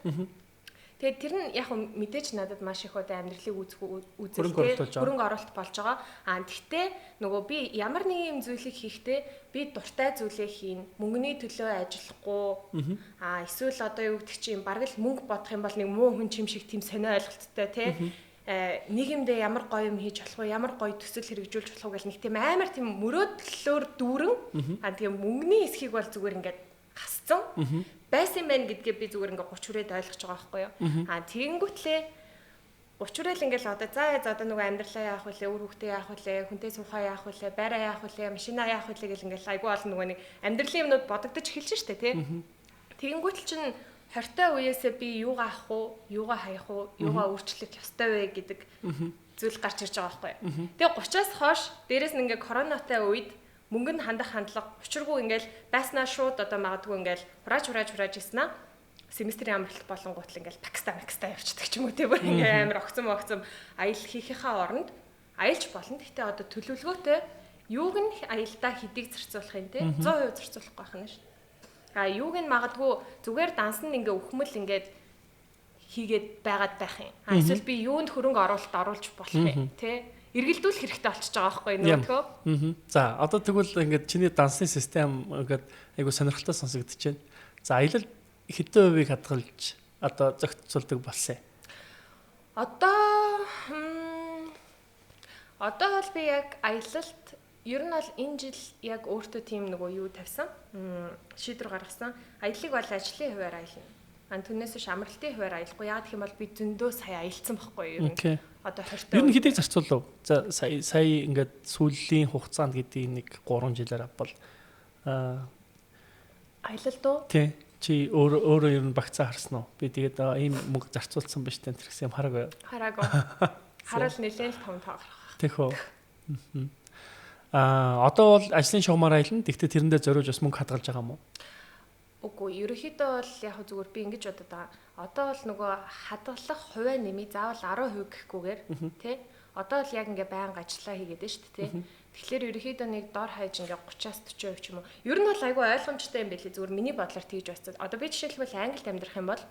Тэгээд тэр нь яг мэдээж надад маш их удаа амьдралыг үзүүлэлтэй хөрөнгө оруулалт болж байгаа. Тэгтээ нөгөө би ямар нэг юм зүйлийг хийхдээ би дуртай зүйлээ хийн, мөнгөний төлөө ажиллахгүй. Эсвэл одоо юу гэдэг чинь бараг л мөнгө бодох юм бол нэг муу хүн чим шиг тийм сонио ойлголттой тий. Нэг юмдээ ямар гоё юм хийж болох вэ? Ямар гоё төсөл хэрэгжүүлж болох вэ гэл нэг тийм амар тийм мөрөөдлөөр дүүрэн. Тийм мөнгөний эсхийг бол зүгээр ингээд хасцсан. Байсан байх гэдгээ би зүгээр ингээ 30 хүрээд ойлгож байгаа байхгүй юу. Тэгэнгүүтлээ 30 хүрэл ингээл одоо одоо нөгөө амьдралаа яах вүлээ, үр хөвгтөө яах вүлээ, хүнтэй сухаа яах вүлээ, байраа яах вүлээ, машинаа яах вүлээ гэл ингээл айгүй олон нөгөө нэг амьдралын юмнууд бодогдож эхэлж штэ тий. Тэгэнгүүтэл чинь 20-тай үеэсээ би юугаа авах уу, юугаа хаях уу, юугаа өөрчлөх ёстой вэ гэдэг зүйл гарч ирж байгаа байхгүй юу. Тэгээ 30-аас хойш дээрэс нь ингээ коронатай үед мөнгөнд хандах хандлага учиргүй ингээл байснаа шууд одоо магадгүй ингээл хурааж ийснэ семестрийн амралт болонгуутл ингээл Пакистан явчихдаг ч юм уу те бүр ингээл амар огцом аялал хийхийнхаа оронд аялж болно. Гэхдээ одоо төлөвлөгөөтэй юуг нь аялдаа хэдийг зарцуулах юм те 100% зарцуулахгүй байх нь шүү. Юуг нь магадгүй зүгээр данс нь ингээ өхмөл ингээд хийгээд байгаад байх юм. Эсвэл би юунд хөрөнгө оруулж болох юм те эргэлдүүлэх хэрэгтэй болчихж байгаа байхгүй нөөдгөө. За одоо тэгвэл ингээд чиний дансны систем ингээд айгу сонирхолтой сонсогдож байна. За аялал хэдэн хувийг хадгалж одоо зохицуулдаг болсон юм? Одоо бол би яг аялалт ер нь бол энэ жил яг өөртөө тийм нөгөө юу тавьсан. Шийдвэр гаргасан. Аяллыг бол ажлын хуваар аялна. Түүнээс ш амралтын хуваар аялахгүй. Яг гэх юм бол би зөндөө сая аялсан байхгүй юу? Одоо 20-тай. Ер нь хэдийг зарцуулав? За сая ингээд сүүлийн хугацаанд гэдэг нэг 3 жилээр авбал аялал дөө. Тий. Чи өөрөө ер нь багцаа харсан уу? Би тэгээд ийм мөнгө зарцуулсан биш тань гэсэн юм хараагүй. Хараагүй. Харал нэлээд л том тоо гарах. Тэхөө. Одоо бол ажлын шугамаар аялна. Тэгтээ тэрэндээ зориулж бас мөнгө хадгалж байгаа юм уу? Үгүй, ерөнхийдөө бол яг зүгээр би ингэж бодод байгаа. Одоо бол нөгөө хадгалах хувиа нэмий заавал 10% гэхгүйгээр тий. Одоо бол яг ингээ байнга ажиллаа хийгээд байна шүү дээ тий. Тэгэхээр ерөнхийдөө нэг дор хаяж ингээ 30-аас 40% ч юм уу. Ер нь бол айгүй ойлгомжтой юм байлээ. Зүгээр миний бодлоор тэгж байна. Одоо би жишээлбэл Англид амьдрах юм бол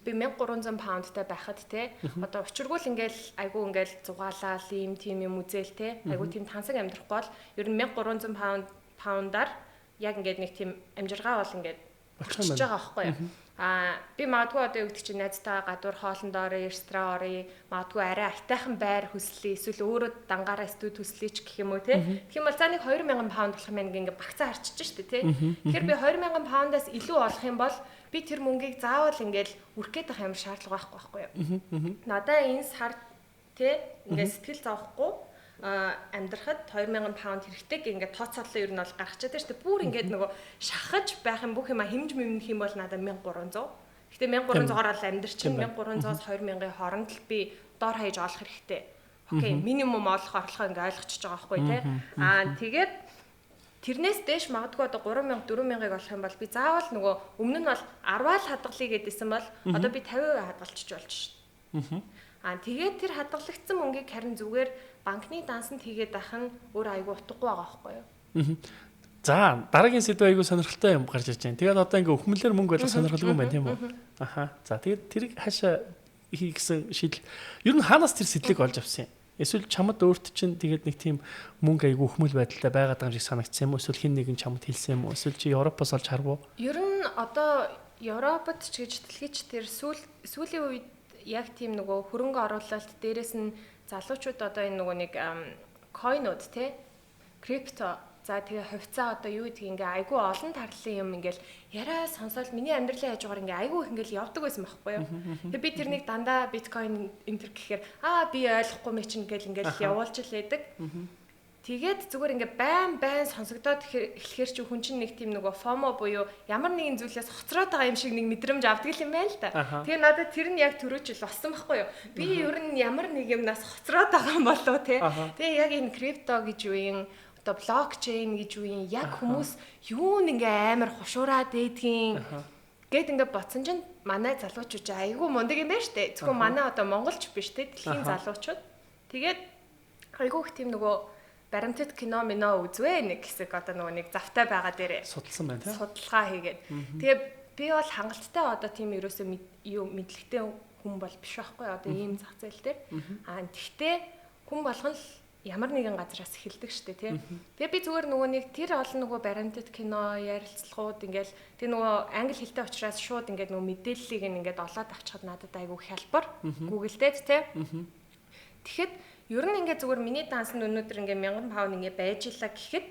би 1300 паундтай байхад тий. Одоо учиргуул ингээл айгүй ингээл зугаалал ийм тийм юм үзэл тий. Айгүй тийм тансаг амьдрахгүй бол ер нь 1300 паундаар яг ингээд нэг тийм амжиргаа бол ингээд болчихж байгаа байхгүй юу. Би магадгүй одоо юу гэдэг чинь найзтайгаа гадуур хоолнд орё, ресторан орё, магадгүй арай айтайхан байр хүслээ, эсвэл өөрөө дангаараа студ хүслээ ч гэх юм уу те. Тэгэх юм бол за нэг 2000 паунд болох юм ингээ багцаа харчиж штэ те. Тэгэхээр би 2000 паундаас илүү олох юм бол би тэр мөнгийг заавал ингээл үрхгээд байх юм шаардлага байхгүй юу. Надаа энэ сар те ингээ сэтгэл зовхгүй амьдрахад 2000 паунд хэрэгтэй ингээд тооцоолол ер нь бол гаргачихад байна шүү дээ. Бүр ингээд нөгөө шахаж байх юм бүх юм хэмж мэмнэх юм бол надад 1300. Гэтэ 1300-аар л амьдрчин 1300-аас 2000-ын хооронд л би дор хаяж олох хэрэгтэй. Окей, минимум олох орлогоо ингээд ойлгочихж байгаа байхгүй тий. Тэгээд тэрнээс дээш магадгүй одоо 3000 4000-ыг олох юм бол би заавал нөгөө өмнө нь бол 10-аа л хадгалъя гэдээсэн бол одоо би 50% хадгалчих болж шүү. Тэгээд тэр хадгалагдсан мөнгийг харин зүгээр банкны дансанд хийгээд байх нь өөр айгүй утгагүй байгаа байхгүй юу? За, дараагийн сэдв айгүй сонирхолтой юм гарч ирж байна. Тэгээд одоо ингээ өхмөлөөр мөнгө болох сонирхолгүй юм байна тийм үү? Аха. За, тэгээд тэрийг хаашаа хийх гэсэн шийдэл. Ер нь хаанаас тэр сэтлийг олж авсан юм? Эсвэл чамд өөрт чинь тэгээд нэг тийм мөнгө айгүй өхмөл байдалтай байгаад байгаа юм шиг санагдсан юм уу? Эсвэл хин нэгэн чамд хэлсэн юм уу? Эсвэл чи Европоос олж харав уу? Ер нь одоо Европод ч гэж дэлхийч тэр сүүлийн үед яг тийм нөгөө хөрөнгө оруулалт дээрээс нь залуучууд одоо энэ нөгөө нэг койнууд те крипто за тэгээ хувьцаа одоо юу гэдгийг ингээ айгүй олон тарлын юм ингээл яриа сонсоод миний амьдралын хажуугаар ингээ айгүй их ингээл явдаг байсан байхгүй юу. Тэгээ би тэрнийг дандаа биткойн энтер гэхээр би ойлгохгүй мэ чинь ингээл явуулж л байдаг. Тэгээд зүгээр ингээ байн сонсогдоод эхлэхэр чи хүн чинь нэг тийм нөгөө FOMO буюу ямар нэгэн зүйлээс хоцроод байгаа юм шиг нэг мэдрэмж авдаг юм байна л да. Тэгээ надад тэр нь яг түрүүчл болсон байхгүй юу. Би ер нь ямар нэг юмнаас хоцроод байгаа юм болов те. Тэгээ яг энэ крипто гэж юу юм одоо блокчейн гэж юу юм яг хүмүүс юунд ингээ амар хушуураад дээдгийн гэт ингээ ботсон чинь манай залуучууд айгүй мундаг юм байна штэ. Зөвхөн манай одоо монголч биш те дэлхийн залуучууд. Тэгээд айгүй их тийм нөгөө баримтат кино мино үзвэ нэг хэсэг одоо нөгөө нэг завтай байгаа дээр судалсан байна тийм судалгаа хийгээд тэгээ би бол хангалттай одоо тийм ерөөсөө юу мэдлэгтэй хүн бол биш байхгүй одоо ийм зах зээл дээр тэгтээ хүн болгон л ямар нэгэн газараас эхэлдэг штэ тий. Тэгээ би зүгээр нөгөө нэг тэр олон нөгөө баримтат кино ярилцлагууд ингээл тэр нөгөө англи хэлтэй учраас шууд ингээд нөгөө мэдээллийг ингээд олоод авчихад надад айгүй хялбар Google дээр тий. Тэгэхэд ер нь ингээ зүгээр миний дансанд өнөөдөр ингээ 1000 паунд ингээ байж илаа гэхэд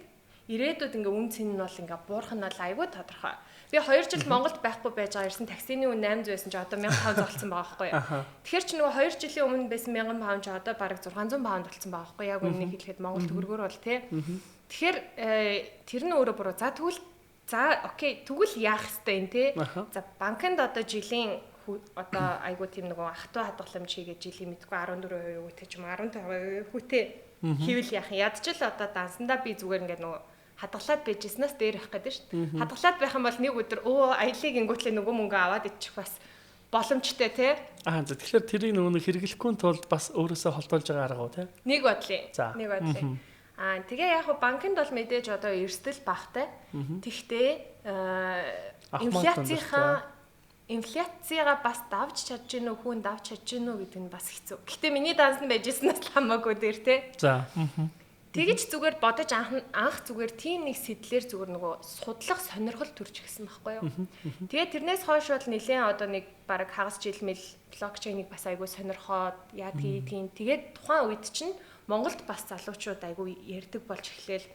ирээдүйд ингээ үн цэн нь бол ингээ буурах нь бол айгүй тодорхой. Би 2 жил Монголд байхгүй байж байгаа ирсэн таксины үн 800 байсан ч одоо 1000 паунд болсон байгаа байхгүй юу. Тэгэхээр чи нөгөө 2 жилийн өмнө байсан 1000 паунд ч одоо бараг 600 паунд болсон байгаа байхгүй юу. Яг үннийг хэлэхэд Монгол төгрөгөөр бол тий. Тэгэхээр тэр нь өөрөө буруу. Окей тэгвэл яах хэвтэй юм тий. За банкнд одоо жилийн одоо айгуу тийм нөгөө ахтуу хадгаламж хийгээд жилийн мэдгүй 14% үтэй ч юм 15% хүүтэй хийвэл яах юм ядчил одоо дансандаа би зүгээр ингээд нөгөө хадгалаад байжснаас дээр явах гэдэг шүү дээ. Хадгалаад байх юм бол нэг өдөр аялыг ингүүтлээ нөгөө мөнгө аваад ичих бас боломжтой тий. За тэгэхээр тэрийг нөгөө хэрэглэхгүй тулд бас өөрөөсөө холдуулж байгаа арга уу тий. Нэг бодлоо. Тэгээ яг банкнд бол мэдээж одоо эрсдэл багтай. Тэгтээ инфляцияга бас давж чадж гинөө хүн давж чадж гинөө гэдэг нь бас хэцүү. Гэхдээ миний дансанд байжснаас л хамаагүй дээр тий. За. Тэгэж зүгээр бодож анх зүгээр тийм нэг сэтлэр зүгээр нөгөө судлах сонирхол төрж гисэн байхгүй юу. Тэгээд тэрнээс хойш бол нэлээд одоо нэг баг хагас жилмэл блокчейнийг бас айгүй сонирхоод яа тийм тэгээд тухайн үед чинь Монголд бас залуучууд айгүй ярьдаг болж эхлээл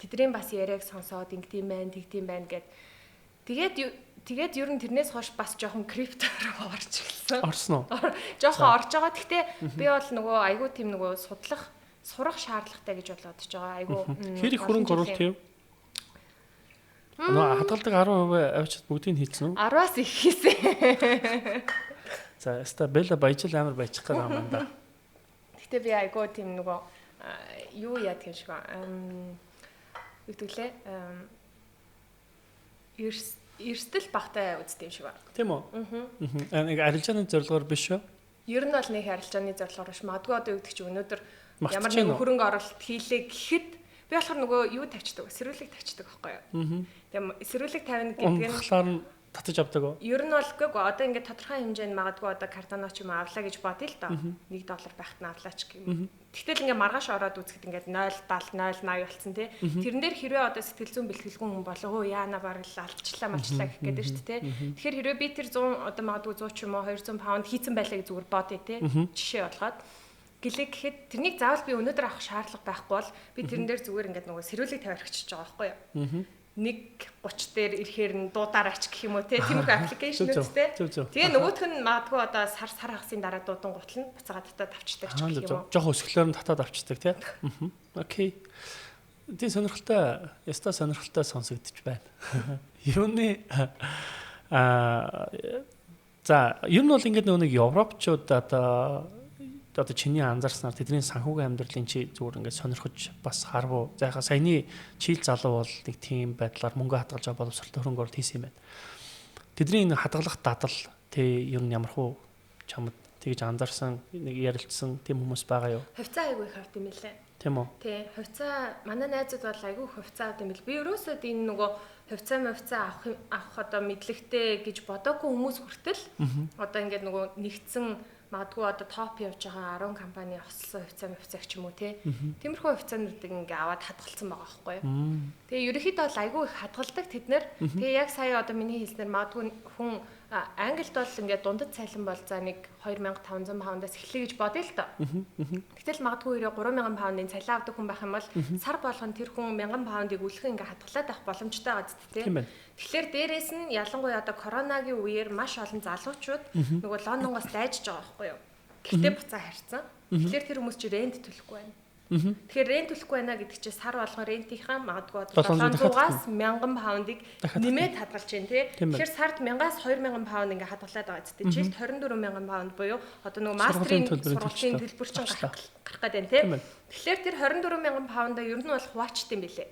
тэдний бас яриаг сонсоод ингэдэм байх тэгдэм байх гэд тэгээд ер нь тэрнээс хойш бас жоохон крипто руу орж эхэлсэн. Орсон уу? Жоохон орж байгаа. Гэхдээ би бол нөгөө айгүй тийм нөгөө сурах шаардлагатай гэж бодож байгаа. Айгүй хэр их хөрөнгө оруулалт юм? Хадгалдаг 10% авчид бүгдийг хийцэн үү? 10-аас их хийсэн. За, яста Бэлла баяжил амар байчих гэдэг юм да. Гэхдээ би айгүй тийм нөгөө юу яадаг юм шиг байна. үүдгэлээ эрсдэл багтай үздэг юм шиг байна. Тийм үү? Нэг арилжааны зорилгоор биш үү? Ер нь бол нэг арилжааны зорилгоор биш. Магадгүй одоо юу гэдэг чи өнөөдөр ямар нэгэн хөрөнгө оруулалт хийлээ гэхэд би болохоор нөгөө юу тавьчихдаг, сэрүүлэг тавьчихдаг байхгүй юу? Тэгээ сэрүүлэг тавина гэдэг нь татаж авдаг уу? Ер нь бол үгүй одоо ингээд тодорхой хэмжээнд магадгүй одоо картоноо ч юм авлаа гэж бодъё л доо. $1 байхад нь авлаач гэм. Тэгтэл ингээд маргааш ороод үзэхэд ингээд 0.70 0.80 болсон тий. Тэрэн дээр хэрвээ одоо сэтгэл зүйн бэлтгэлгүй хүн болоо яана бараг л алчлаа малчлаа гэх гээд шүү дээ тий. Тэгэхээр хэрвээ би тэр 100 одоо магадгүй 100 ч юм уу 200 паунд хийцэн байлаа гэж зүгээр бодъё тий. Жишээ болгоод гэлээ гэхэд тэрнийг заавал би өнөөдөр авах шаардлага байхгүй бол би тэрэн дээр зүгээр ингээд нөгөө сэрүүлэг тавиарчихж байгаа байхгүй юу? 1:30 дээр ирэхээр нь дуудаараач гэх юм уу те тиймэрхүү аппликейшнүүдтэй. Тэгээ нөгөөх нь магадгүй одоо сар хагасын дараа дуудан гутал нь буцаагаад татаад авчдаг ч гэх юм уу. Жохо өсгөлөөр нь татаад авчдаг те. Окей. Тийм сонирхолтой, яста сонирхолтой сонсогдож байна. Юуны за ер нь бол ингээд нэг европчууд одоо чиний анзаарснаар тэдний санхүүгийн амьдралын чи зүгээр ингээд сонирхож бас харвуу. За яхаа саяны чийл залуу бол нэг тийм байдлаар мөнгө хадгалж байгаа боловсролтой хөрөнгө оруулалт хийсэн юм байна. Тэдний энэ хадгалах дадал тий ер нь ямархуу чамд тэгж анзаарсан нэг ярилцсан тийм хүмүүс байгаа юу? Хувьцаа айгүй их авд юм лээ. Тийм үү? Тий, хувьцаа манай найзууд бол айгүй хувьцаа авд юм бил. Би ерөөсөө энэ нөгөө хувьцаа авах одоо мэдлэгтэй гэж бодоогүй хүмүүс хүртэл одоо ингээд нөгөө нэгдсэн магадгүй одоо топ явж байгаа 10 компани хослсон хувьцаа ч юм уу те. Тиймэрхүү хувьцаануудыг ингээ аваад хадгалсан байгаа байхгүй юу. Тэгээ ерөнхийдөө бол айгүй их хадгалдаг тэд нэр. Тэгээ яг сая одоо миний хэлснээр магадгүй хүн Англид бол ингээ дундад цайлан бол за нэг 2500 паундаас эхлэе гэж бодъё л доо. Гэтэл магадгүй 3000 паундын цалин авдаг хүн байх юм бол сар болгон тэр хүн 1000 паундыг үлхэн ингээ хадгалаад авах боломжтой байгаа зү те. Тэгэхээр дээрээс нь ялангуяа одоо коронагийн үеэр маш олон залуучууд нөгөө Лондонгоос дайжж байгаа байхгүй юу. Гэхдээ буцаа харьцсан. Тэгэхээр тэр хүмүүс чи рент төлөхгүй байна. Тэгэхээр рент төлөхгүй байна гэдэг чинь сар болгон рентийнхаа магадгүй 700-аас 1000 паундыг нэмээд хадгалж байна тий. Тэгэхээр сард 1000-аас 2000 паунд ингээ хадгалаад байгаа зү. Жилд 24000 паунд буюу одоо нөгөө мастрын сургалтын төлбөр чинь гарах гээд байна тий. Тэгэхээр тэр 24000 паундаа ер нь бол хуваачт юм билээ.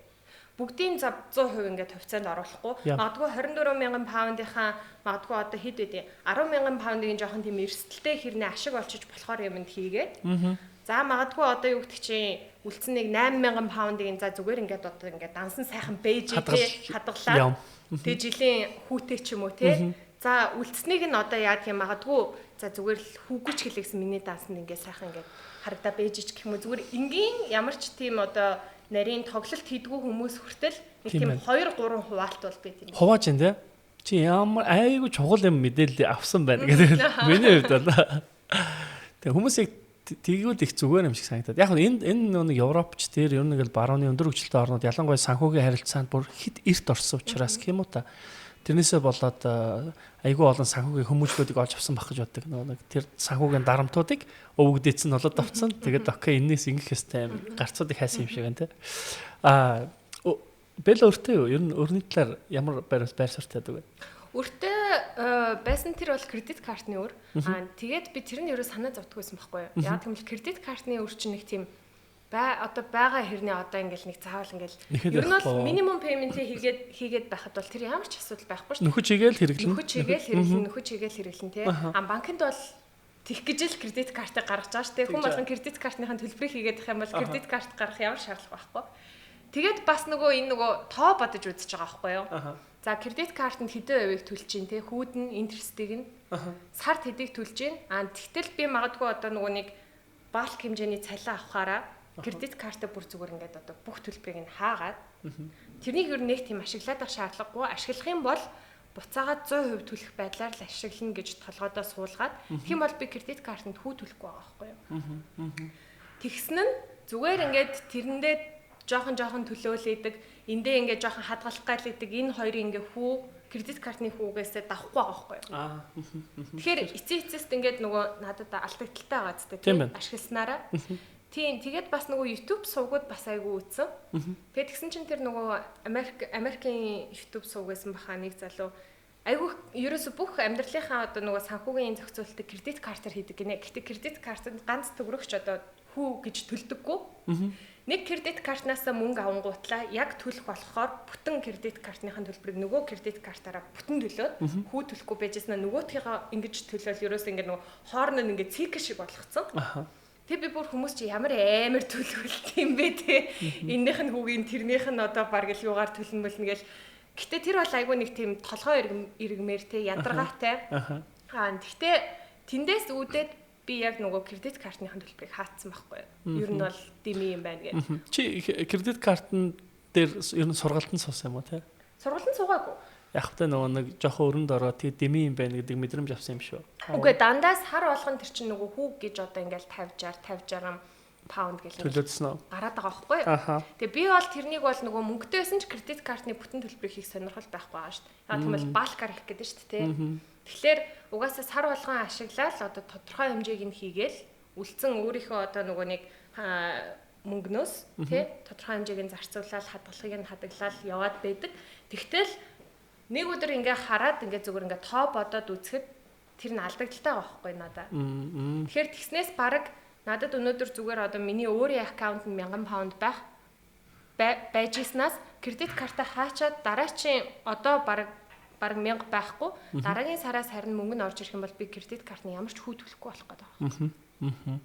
Бүгдийн 100% ингээд хувьцаанд оруулахгүй. Магадгүй 24000 паундынхаа магадгүй одоо хэд вэ? 10000 паундын жоохон тийм эрсдэлтэй хэрнээ ашиг олчиж болохоор юмд хийгээд. За магадгүй одоо юу гэдэг чинь үлдсэн нэг 8000 паундын за зүгээр ингээд одоо ингээд дансан сайхан бэйжээ хадгалаад. Тэгээ жилийн хүүтэй ч юм уу те. За үлдснийг нь одоо яадаг юм магадгүй за зүгээр л хүүгүйч хэлээсэн миний дансанд ингээд сайхан ингээд харагдаа бэйжэж гэх юм уу зүгээр энгийн ямар ч тийм одоо нарийн тоглолт хийдгүү хүмүүс хүртэл нэг тийм 2-3 хуваалт бол би тийм. Хувааж энэ чи ямар айгүй чухал юм мэдээлэл авсан байна гэдэг. Миний хувьд бол тэг хүмүүсийг тэгвэл их зүгээр юм шиг санагдаад. Яг энэ нэг Европч дээр ер нь л барууны өндөр хөгжилтэй орнууд ялангуяа санхүүгийн харилцаанд бүр хит эрт орсон учраас гэх юм уу та. Тэрнээсээ болоод айгүй олон санхүүгийн хүмүүжлүүдийг олж авсан байх гэж боддог. Нэг тэр санхүүгийн дарамтуудыг өвгдээц нь болоод авцсан. Тэгээд окей энэс ингэх ёстой юм. Гарцуудыг хайсан юм шиг байна те. Бэл өөртөө ер нь өрний талаар ямар байр суурьтай байдаг вэ? Өөртөө байсан тэр бол кредит картны өр. Тэгээд би тэр нь ерөө санаа зовдгоо байсан байхгүй юу? Яг тэгвэл кредит картны өр чинь нэг тийм одоо байгаа хэрнээ одоо ингээл нэг заавал ингээл ер нь бол минимум пейментээ хийгээд байхад бол тэр ямар ч асуудал байхгүй шүү дээ. Нөхөж игээл хэрэглэн. Нөхөж игээл хэрэглэн тий. Банкнд бол тех гэж л кредит картыг гаргаж байгаа шүү дээ. Хүн болгон кредит картныхаа төлбөрийг хийгээд байх юм бол кредит карт гаргах ямар шаардлага байхгүй. Тэгээд бас нөгөө энэ нөгөө тоо бодож үзэж байгаа байхгүй юу? За кредит картанд хэдэн хувийг төлж чинь тий. Хүүд нь интерестийг нь сард хэдийг төлж чинь. Тэгтэл би магадгүй одоо нөгөө нэг балк хэмжээний цалин авахаараа кредит картаа бүр зүгээр ингээд одоо бүх төлбөрийг нь хаагаад тэрнийг ер нь нэг тийм ашиглаад авах шаардлагагүй ашиглах юм бол буцаагаад 100% төлөх байдлаар л ашиглана гэж толгойдоо суулгаад тийм бол би кредит картанд хүү төлөхгүй байгаа байхгүй юу. Тэгсэн нь зүгээр ингээд тэрэндээ жоохон төлөөлөйдэг эндээ ингээд жоохон хадгалах гайлдаг энэ хоёрын ингээд хүү кредит картны хүүгээсээ давахгүй байгаа байхгүй юу. Тэгэхээр эцээст ингээд нөгөө надад алдагдaltaй байгаа зү тийм ашигласнараа. Тийм тэгээд бас нөгөө YouTube сувгууд бас айгүй үзсэн. Тэгээд тэгсэн чинь тэр нөгөө Америкийн YouTube сувг байсан баха нэг залуу айгүй ерөөсө бүх амьдралынхаа одоо нөгөө санхүүгийн зохицуултыг кредит картаар хийдэг гинэ. Гэхдээ кредит картанд ганц төгрөгч одоо хүү гэж төлдөггүй. Нэг кредит картнаас мөнгө авангуутлаа яг төлөх болохоор бүтэн кредит картныхын төлбөрийг нөгөө кредит картаараа бүтэн төлөөд хүү төлөхгүй байжснаа нөгөөтгийнхаа ингэж төлөөл ерөөс ингэ нөгөө хоорн нь ингэ цикл шиг болгоцсон. Тэг би бүр хүмүүс чи ямар амар төлөвлөлт юм бэ те. Эннийх нь хүүгийн тэрнийх нь одоо баг л юугаар төлнө мөлнө гэл. Гэтэ тэр бол айгүй нэг тийм толгой иргмээр те ядаргаатай. Гэхдээ тэндээс үүдээд би яг нөгөө кредит картныхын төлбөрийг хаацсан байхгүй юу. Ер нь бол дими юм байна гэж. Чи кредит картн дээр ер нь сургалтанд суусан юм уу те? Сургалтанд суугаагүй. Яг та нөгөө нэг жоохон өрөнд ороод тий дими юм байна гэдэг мэдрэмж авсан юм шүү. Үгүй дандаа сар болгон тэр чинь нөгөө хүүг гэж одоо ингээл 50 паунд гэл төлөөдсөн үү? Гараад байгаа байхгүй юу. Тэгээ би бол тэрнийг бол нөгөө мөнгөтэйсэн ч кредит картны бүтэн төлбөрийг хийх сонирхол байхгүй байгаа шүү дээ. Яг тэгмэл балкар их гэдэг шүү дээ. Тэгэхээр угаасаа сар болгон ашиглаад одоо тодорхой хэмжээг нь хийгээл үлдсэн өөрийнхөө одоо нөгөө нэг мөнгнөөс тий тодорхой хэмжээг нь зарцуулаад хадгалагыг нь хадгалаад яваад байдаг. Тэгтэл нэг өдөр ингээ хараад ингээ зүгээр ингээ тоо бодоод үзэхэд тэр нь алдагдaltaй байгаа байхгүй надаа. Тэгэхээр тэгснээс баг надад өнөөдөр зүгээр одоо миний өөрийн аккаунт нь 1000 паунд байж иснаас кредит карта хаачаад дараачийн одоо баг 1000 байхгүй дараагийн сараас харин мөнгө нь орж ирэх юм бол би кредит картны ямар ч хүү төлөхгүй болох гэдэг байна.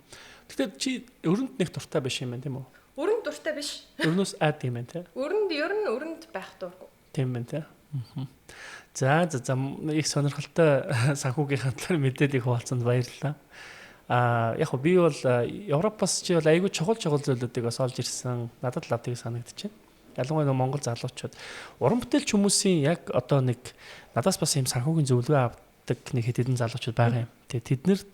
Тэгэхээр чи өрөнд нэг дуртай биш юм байна тийм үү? Өрөнд дуртай биш. Өрнөөс айд юм байна те. Өрөнд байх дурггүй. Тийм байна те. За их сонирхолтой санхүүгийн талаар мэдээд их хуваалцсанд баярлалаа. Яг би бол Европоос чи бол айгүй чухал зүйлүүдийг бас олж ирсэн. Надад л авдгийг санагдчихэв. Ялангуяа Монгол залуучууд уран бүтээлч хүмүүсийн яг одоо нэг надаас бас юм санхүүгийн зөвлөгөө авдаг нэг хэдэн залуучууд байгаа юм. Тэгээ тэднэрт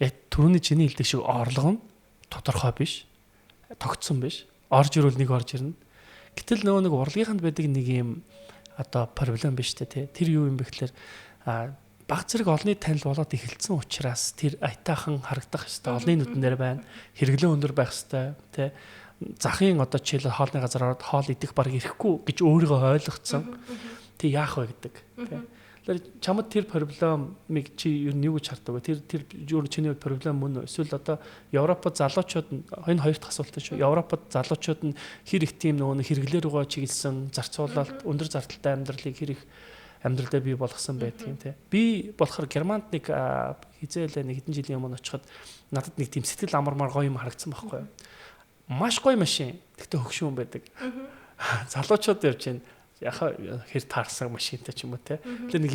яг түрүүний чиний хэлдэг шиг орлого нь тодорхой биш, тогтсон биш. Орж ирвэл нэг орж ирнэ. Гэтэл нөгөө нэг урлагийнханд байдаг нэг юм одоо проблем биш тэ. Тэр юу юм бэ гэхээр баг зэрэг олонний танил болоод эхэлсэн учраас тэр аятайхан харагдах ёстой. Олонний нүдэн дээр байна. Хэрэглээ өндөр байх ёстой тэ. Захын одоо жишээл хоолны газар ороод хоол идэх баг ирэхгүй гэж өөрийгөө ойлгоцсон. Тэг яах вэ гэдэг тэ. Чамд тэр проблемыг чи юу гэж хардаг вэ? Тэр юу чиний проблем мөн үү? Эсвэл одоо Европод залуучууд энэ хоёр дахь асуулт шүү. Европод залуучууд нь хэр их тийм нөгөө хэрэглээ рүүгээ чиглэсэн зарцуулалт өндөр зардалтай амьдралыг хэр их амьдралдаа бий болгосон байдаг юм те. Би болохоор Германд нэг хизээлээ нэг хэдэн жилийн өмнө очиход надад нэг тийм сэтгэл амармаар гоё юм харагдсан байхгүй юу? Маш гоё машин. Тэгтээ хөгшүүн байдаг. Залуучууд явж байна. Яхаа хэр таарсан машинтай ч юм уу те. Тэгэхээр нэг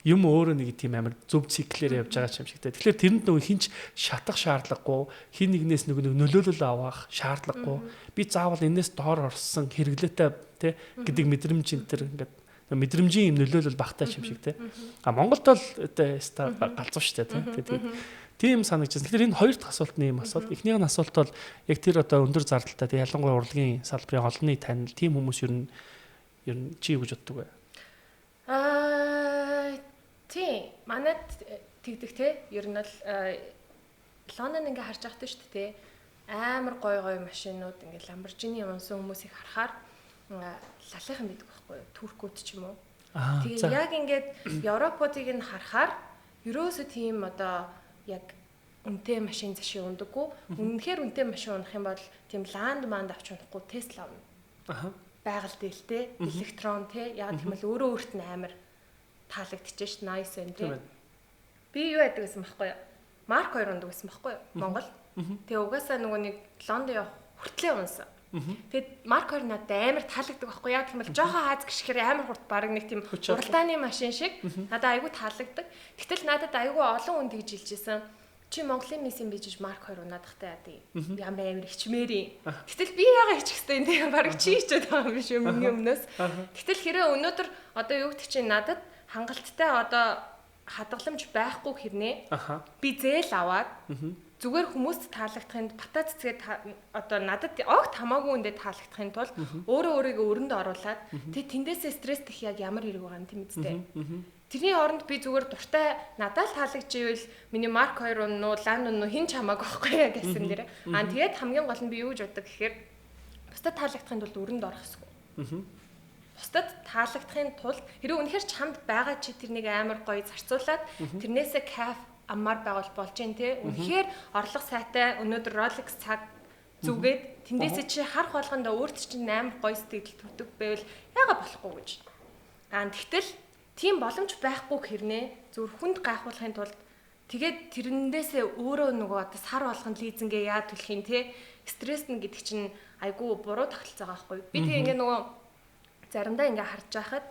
юм өөрөө нэг тийм амар зөв циклээр явж байгаа юм шиг те. Тэгэхээр тэрэнд нөгөө хинч шатах шаардлагагүй, хин нэгнээс нөгөө нөлөөлөл авах шаардлагагүй. Би заавал энэс доор орсон хэрэглээтэй те гэдэг мэдрэмж энэ төр ингээд мэдрэмжийн юм нөлөөлөл багтаа юм шиг те. Монголд бол галзуу штэ те. Тийм санагдчихсан. Тэгэхээр энэ хоёр дахь асуултны юм асуулт. Эхнийх нь асуулт бол яг тэр одоо өндөр зардалтай те ялангуяа урлагийн салбарын олонний танил тийм хүмүүс ер нь чи юу гэж боддог вэ? Тийм. Манайд тэгдэг те. Ер нь л Лондон ингээ харж байхтай шүү дээ те. Амар гой машинууд ингээ Lamborghini унсан хүмүүсийг харахаар лалайхан байдаг байхгүй юу? Туркууд ч юм уу. Тэгээ яг ингээд Европуудыг нь харахаар ерөөсөө тийм одоо яг үнэтэй машин зашин ундаггүй. Үнэхээр үнэтэй машин унах юм бол тийм ланд манд авч унахгүй Tesla авна. Байгаль дээлтэй, электрон те. Яг тэгмэл өөрөө өөрт нь амар таалагдчихэж ш nice байна те. Би юу яадаг гэсэн байхгүй юу? Марк 2 ундаг гэсэн байхгүй юу? Монгол. Тэгээ угаасаа нөгөө нэг Лондон явах хүртлээ унсан. Тэгээд Марк 2 надад амар таалагддаг байхгүй яг тэгмэл жоохон хааз гიშгээр амар хурд баг нэг тийм уралдааны машин шиг надад айгүй таалагддаг. Гэтэл надад айгүй олон хүн тэгж хэлжсэн. Чи Монголын мисийн бижиж Марк 2 унаадахтай яа тий. Ямар амар хичмээрий. Гэтэл би яага хийчих хэвтэй энэ тийм баг чи хичээд байгаа юм биш үү миний өмнөөс. Гэтэл хэрэг өнөөдөр одоо юу гэдэг чинь надад хангалттай одоо хадгаламж байхгүй хэрнээ. Би зээл аваад зүгээр хүмүүст таалагдахын батаа цэцгээд одоо надад огт хамаагүй үндэ таалагдахын тулд өөрийгөө өрөнд оруулаад тэг тэндээсээ стрессдэх яг ямар хэрэг байгаа юм тийм үстэй. Тэрний оронд би зүгээр дуртай надад таалагдчихвэл миний Марк 2 унуу лан унуу хин ч хамаагүй байхгүй яа гэсэн дээрээ. Тэгээд хамгийн гол нь би юу гэж боддог гэхээр бусдад таалагдахын тулд өрөнд орох хэсгүй. Бусдад таалагдахын тулд хэрэг үнэхээр чамд байгаа чи тэрнийг амар гоё зарцуулаад тэрнээсээ кайф аммаар байгуул болж гин те. Үнэхээр орлого сайтай өнөөдөр Rolex цаг зүгээд тэндээсээ чи харах болгондоо өөрт чинь амар гоё сэтгэл төрдөг байвал яага болохгүй гэж. Тэгтэл тийм боломж байхгүй хэрнээ зүр хүнд гайхуулахын тулд тэгээд тэрнээсээ өөрөө нөгөө одоо сар болгонд лизингээ яа төлөх юм те. Стресс нь гэдэг чинь айгүй буруу тогтолцоо байгаа байхгүй. Би тэгээ ингээ нөгөө заримдаа ингээ харж байхад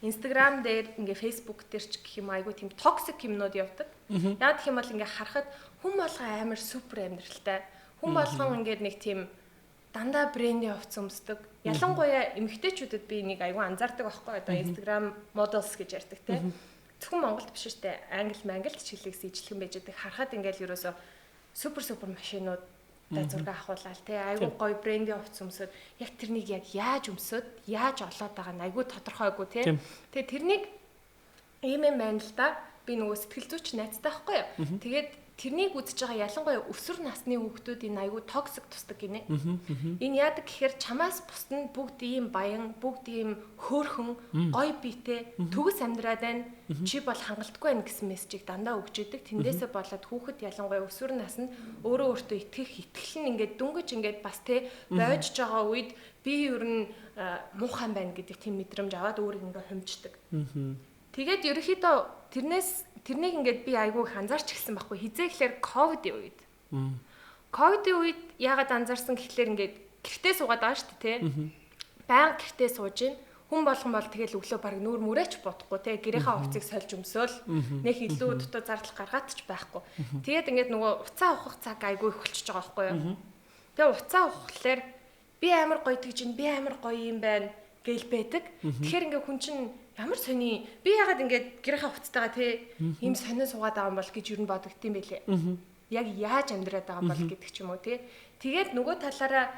Instagram дээр ингээ Facebook дээр ч гэх юм айгүй тийм токсик юмнууд явдаг. Яг гэх юм бол ингээ харахад хүн болгоо амар супер амьдралтай. Хүн болгон ингээд нэг тийм дандаа брендийн хувцас өмсдөг. Ялангуяа эмэгтэйчүүдэд би нэг айгүй анзаардаг байхгүй. Одоо Instagram models гэж ярьдаг те. Зөвхөн Монголд биш штэ. Англид ч хэлээс ижилхэн байж байгаа. Харахад ингээл ерөөсө супер машинууд зураг авахуулаад те айгүй гоё брендийн хувцас өмсөд яг тэрнийг яг яаж өмсөд яаж олоод байгаа нь айгүй тодорхойгүй те. Тэгээ тэрнийг ийм байна л да. Би нөгөө сэтгэл зүйч найзтай байхгүй юу. Тэгээд тэрнийг үзэж байгаа ялангуяа өсвөр насны хүүхдүүд энэ айгүй токсик тусдаг гинэ. Энэ яадаг гэхээр чамаас бусд нь бүгд ийм баян, бүгд ийм хөөрхөн, гоё биетэй, төгс амьдраад байна. Чи бол хангалтгүй байна гэсэн мессежийг дандаа өгч идэг. Тэндээсээ болоод хүүхэд ялангуяа өсвөр наснд өөрөө өөртөө итгэл нь ингээд дүнгэж ингээд бас те бойж байгаа үед би ер нь муухай байна гэдэг тийм мэдрэмж аваад өөрийг ингээд хомждог. Тэгээд ерөөхдөө тэрнийг ингээд би айгүй их анзаарч эхэлсэн байхгүй. Хизээ гэхээр ковидын үед. Ковидын үед яагаад анзаарсан гэхлээр ингээд гэртээ суугаад байгаа шүү дээ, тэ. Баян гэртээ сууж гин. Хүн болгон бол тэгэл өглөө баг нүүр мүрээч бодохгүй, тэ. Гэрийнхаа хувцсыг сольж өмсөөл нэг илүү дутуу зардал гаргаад ч байхгүй. Тэгээд ингээд нөгөө уцаа ухах цаг айгүй их болчихж байгаа байхгүй юу. Тэгээ уцаа ухахлаар би амар гоё тэгж ин би амар гоё юм байна гэл байдаг. Тэгэхээр ингээд хүн чинь ямар сони би ягаад ингээд гэрийнхаа хувцастайгаа те ийм сонио суугаад байгаа юм бол гэж юу н бодогдсон байлээ. Яг яаж амьдраад байгаа юм бол гэдэг ч юм уу те. Тэгээд нөгөө талаараа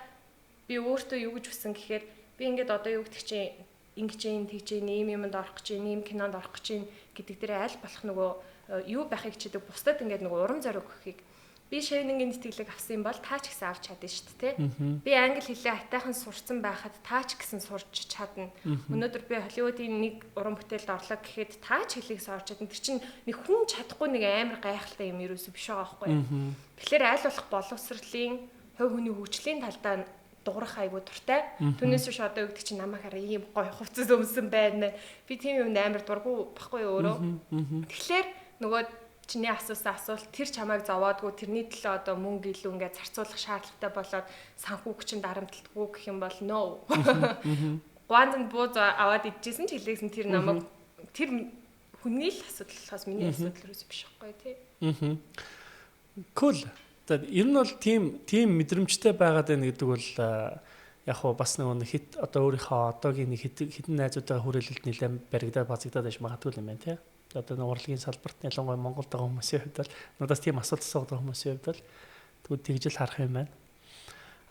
би өөртөө юу гэж хүсэн гэхээр би ингээд одоо юу гэдэг чинь ингэж юм тэгж ийм юмд орох гэж ийм кинонд орох гэж гэдэг дээр аль болох нөгөө юу байхыг чидэг бусдад ингээд нөгөө урам зориг өгөхийг би шэйнингийн сэтгэлийг авсан юм бол таа ч гэсэн авч чадна шүү дээ, тэ. Би англи хэлээ айтайхан сурцсан байхад таа ч гэсэн сурч чадна. Өнөөдөр би Холливуудын нэг уран бүтээлд орлоо гэхэд таа ч хэлийг сурч чадна. Тэр чинь нэг хүн чадахгүй нэг амар гайхалтай юм ерөөсөө биш байгаа байхгүй юу. Тэгэхээр аль болох боловсролын, хувь хүний хөгжлийн талдаа дуурах айгуу дуртай. Түүнээс биш одоо юу гэдэг чинь намайг хараа ийм гоё хувцас өмсөн байна. Би тийм юм амар дургу баггүй өөрөө. Тэгэхээр нөгөө чиний асуусан асуулт тэр чамайг зовоодгүй тэрний төлөө одоо мөнгө илүү ингээд зарцуулах шаардлагатай болоод санхүүг чинь дарамтлахгүй гэх юм бол no. Гуанданд бууз аваад идчихсэн ч хэлээсэн тэр намайг тэр хүний л асуудал болохоос миний асуудал ерөөс биш байхгүй тий. Cool. За ер нь бол тийм мэдрэмжтэй байгаад байна гэдэг бол яг хуу бас нэг хит одоо өөрийнхөө одоогийн нэг хитэн найзуудаа хүрээлэлд нэлээд баригдаад базагдаад байж магадгүй юм байна тий. Одоо нэг урлагийн салбарт ялангуяа Монголд байгаа хүмүүсийн хувьд бол надаас тийм асуулт асуудаг хүмүүсийн хувьд бол тэгвэл тэгжэл харах юм байна.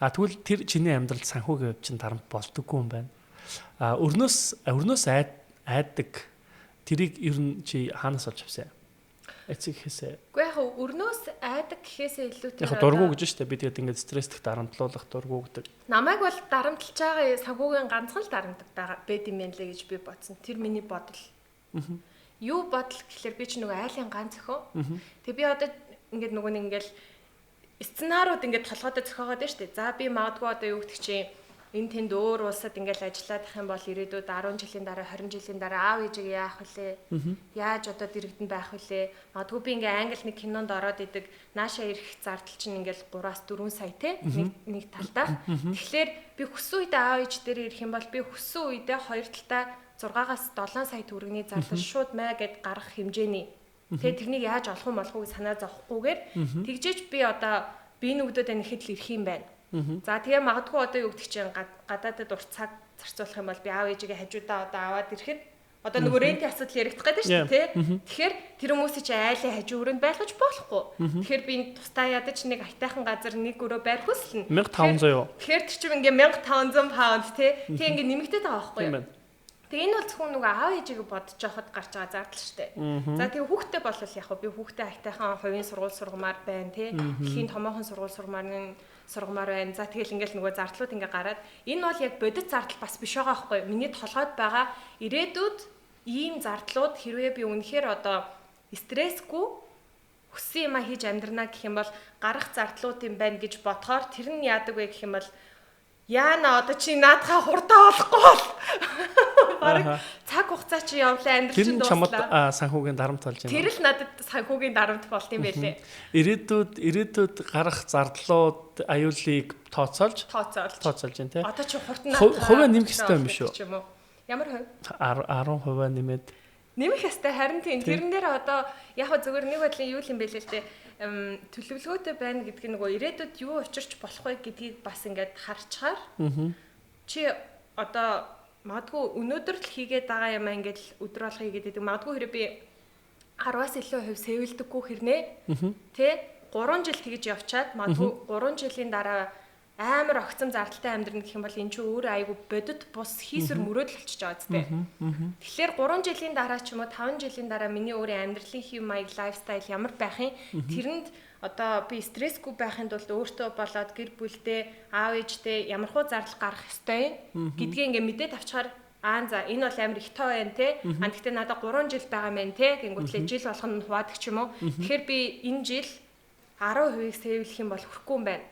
Тэгвэл тэр чиний амьдралд санхүүгийн хувьд чинь дарамт болдоггүй юм байна. Өрнөөс айдаг тэрийг ер нь чи хаанаас олж авсан? Эцэг гэхээсээ. Уу яг өрнөөс айдаг гэхээсээ илүү тэр яг дургу гэж штэ би тэгээд ингээд стресстэх дарамтлуулах дургу гэдэг. Намайг бол дарамтлж байгаа санхүүгийн ганцхан л дарамтдаг байд юм байна лээ гэж би бодсон. Тэр миний бодол. Юу бодол гэхэлэр би ч нөгөө айлын ганц өхөө. Тэгээ би одоо ингээд нөгөө нэг ингээл сценариуд ингээд толгойдоо зохиогоод байна шүү дээ. За би магадгүй одоо юу гэдэг чинь энэ тэнд өөр улсад ингээл ажиллаад ах юм бол ирээдүйд 10 жилийн дараа 20 жилийн дараа аав ээжигээ яах вүлээ? Яаж одоо дэрэгдэн байх вүлээ? Магадгүй би ингээ англи нэг кинонд ороод идэг наашаа ирэх зардал чинь ингээл 3-4 сая те нэг талдаа. Тэгэхээр би хүссэн үедээ аав ээж дээр ирэх юм бол би хүссэн үедээ хоёр талдаа 6-аас 7 сая төгрөгийн зардал шууд маа гэд гарах хэмжээний. Тэгээ тэрнийг яаж олох юм болохгүй санаа зовхгүйгээр тэгжээч би одоо би нүгдөөд нэхэд л ирэх юм байна. За тэгээ магадгүй одоо юу гэдэг чинь гадаадад урт цаг зарцуулах юм бол би аав ээжигээ хажуудаа одоо аваад ирэхэд одоо нөгөө рентийн асуудал яригдах гэдэг шүү дээ тий. Тэгэхээр тэр хүмүүсийн чи айлын хажуу өрөөнд байлгаж болохгүй. Тэгэхээр би тусдаа ядаж нэг айтайхан газар нэг өрөө байр хүслэнэ. 1500. Тэгэхээр тэр чинь ингээ 1500 паунд тий. Тэгээ ингээ нэмэгдээд байгаа байхгүй юу? Тэгээ энэ бол зөвхөн нөгөө аав ээжигээ бодож явахад гарч байгаа зардал шүү дээ. За тэгээ хүүхдээ бол яг би хүүхдээ айтайхан хувийн сургууль сургамаар байна тий. Дэлхийн томоохон сургууль сургамаар байна. За тэгэл ингээл нөгөө зардлууд ингээ гараад энэ бол яг бодит зардал бас биш байгаа байхгүй юу? Миний толгойд байгаа ирээдүйд ийм зардлууд хэрвээ би үнэхээр одоо стрессгүй хүссэн юм хийж амьдрнаа гэх юм бол гарах зардлууд юм байна гэж бодохоор тэр нь яадаг вэ гэх юм бол яана одоо чи наадхаа хурдаа олохгүй бол бараг цаг хугацаа чи явлаа амьдрал чинь Тэр дуслаа. чамд санхүүгийн дарамт болж байна. Тэр л надад санхүүгийн дарамт болт юм байлээ. Ирээдүйд гарах зардлууд аюулыг тооцоолж байна тий. Одоо чи хурд хувиа нэмэх хэрэгтэй юм шүү. Ямар хувь? 10% нэмээд нэмэх ёстой харин тийм тэрэн дээр одоо яг хөө зөвөр нэг бодлын юу юм бэ л те төлөвлөгөөтэй байна гэдг нь нөгөө ирээдүйд юу учирч болох вэ гэдгийг бас ингээд харчаар чи одоо магадгүй өнөөдөр л хийгээд байгаа юм ингээд өдөр болго хийгээд байдаг магадгүй хэрэг би 10-аас илүү хувь сэвэлдэггүй хэрнээ тэ 3 жил тэгж явчаад магадгүй 3 жилийн дараа амар огцом зардалтай амьдрна гэх юм бол эн чинь өөр айгу бодит бус хийсвэр мөрөөдөл болчихж байгаа зү. Тэгэхээр 3 жилийн дараа ч юм уу 5 жилийн дараа миний өөрийн амьдралын хэв маяг лайфстайл ямар байх юм тэрэнд одоо би стрессгүй байхын тулд өөртөө болоод гэр бүлдээ аав ээжтэй ямархуу зардал гарах ёстой гэдгийг ингээ мэдээд авчаар за энэ бол амар ихтэй байна те. Гэхдээ надад 3 жил байгаа мэн те. Гингүүтлээ жил болгоно нь хуваадаг ч юм уу. Тэгэхээр би энэ жил 10% сэвлэх юм бол хүрхгүй юм байна.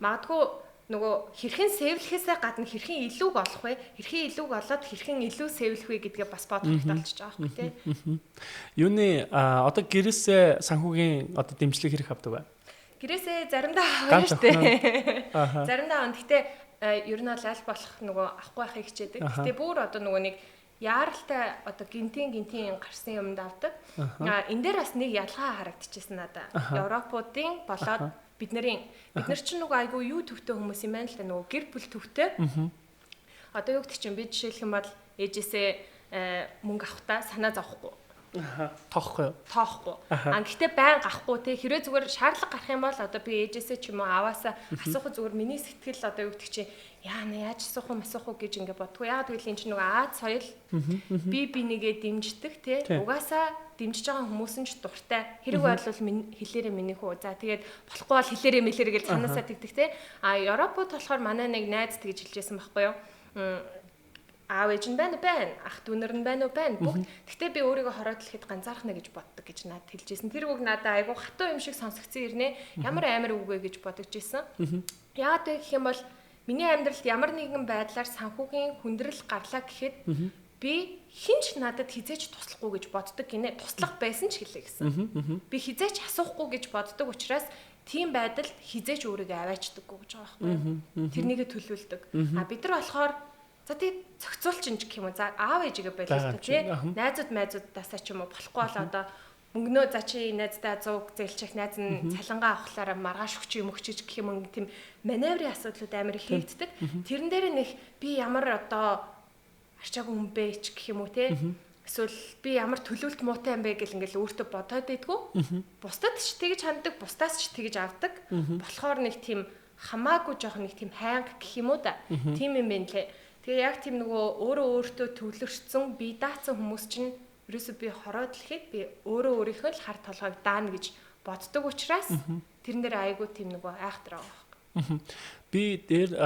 Магадгүй нөгөө хэрхэн сэвлэхээсээ гадна хэрхэн илүүг олох вэ? Хэрхэн илүүг олоод хэрхэн илүү сэвлэх вэ гэдгээ бас бодох хэрэгтэй болчихж байгаа байхгүй тий. Юуны одоо гэрээсээ санхүүгийн одоо дэмжлэг хэрэг авдаг бай. Гэрээсээ заримдаа авах шүү дээ. Заримдаа авах. Гэхдээ ер нь аль болох нөгөө авахгүй байхыг хичээдэг. Гэхдээ бүр одоо нөгөө нэг яаралтай одоо гинтийн гарсан юмд авдаг. Энэ дээр бас нэг ялгаа харагдчихсан надаа. Европуудын болоод бид нар чинь нөгөө айгүй юу төвтэй хүмүүс юм байна л да нөгөө гэр бүл төвтэй. Одоо юу гэдэг чинь би жишээлх юм бол ээжээсээ мөнгө авахтаа санаа зовхгүй. Тоохгүй. Гэхдээ байн гахгүй те хэрвээ зүгээр шаардлага гарах юм бол одоо би ээжээсээ ч юм уу аваасаа асуух зүгээр миний сэтгэл одоо юу гэдэг чинь яана яаж асуух юм гэж ингээ бодгүй. Яагаад гэвэл энэ чинь нөгөө Аз соёл би нэгээ дэмждэг те угаасаа дэмжиж байгаа хүмүүс нь ч дуртай. Хэрэг бодлол хэлээрээ миний хүү. За тэгээд болохгүй бол хэлээрээ мэлэрээ гэж санаасаа тэгдэг те. Европод болохоор манай нэг найз тэгж хэлжсэн байхгүй юу? Аав ээж нь байна, ах дүүнэр нь байна. Бүгд. Гэхдээ би өөрийгөө хороод хэлэхэд ганцаархна гэж боддог гэж надад хэлжсэн. Тэр үг надад айгүй хатуу юм шиг сонсогдсон ирнэ. Ямар амар үг вэ гэж бодож ирсэн. Яагаад вэ гэх юм бол миний амьдралд ямар нэгэн байдлаар санхүүгийн хүндрэл гарлаа гэхэд би хинч надад хизээч туслахгүй гэж боддог гинэ. Туслах байсан ч хэлээ гэсэн. Би хизээч асуухгүй гэж боддог учраас тийм байдалд хизээч өөрийгөө аваачдаггүй гэж байгаа байхгүй. Тэрнийгээ төлөвлөдөг. Бид нар болохоор за тий зохицуулчин гэх юм уу. За аав ээжигээ байлаа тий. Найзуудаасаа ч юм уу болохгүй бол одоо мөнгнөө за чи найздаа 100 зээлчих найз нь цалингаа авахлаараа маргааш өгч юм өгчиж гэх юм тийм маневрын асуудлууд амар их хийгддэг. Тэрэн дээр нэг би ямар одоо арчаагүй хүн бэ ч гэх юм уу те. Эсвэл би ямар төлөвлөлт муутай юм бэ гэл ингээл өөртөө бодоод байдгүй. Бусдад ч тэгж ханддаг, бусдаас ч тэгж авдаг. Болохоор нэг тийм хамаагүй жоох нэг тийм хайнг гэх юм уу да. Тийм юм байна лээ. Тэгээ яг тийм нөгөө өөртөө төвлөрсөн бие даацсан хүмүүс чинь ерөөсөө би хороод лэхэд би өөрийнхөө л хар толгойг даана гэж боддог учраас тэрэн дээр айгүй тийм нөгөө айхтар байгаа. Би дээр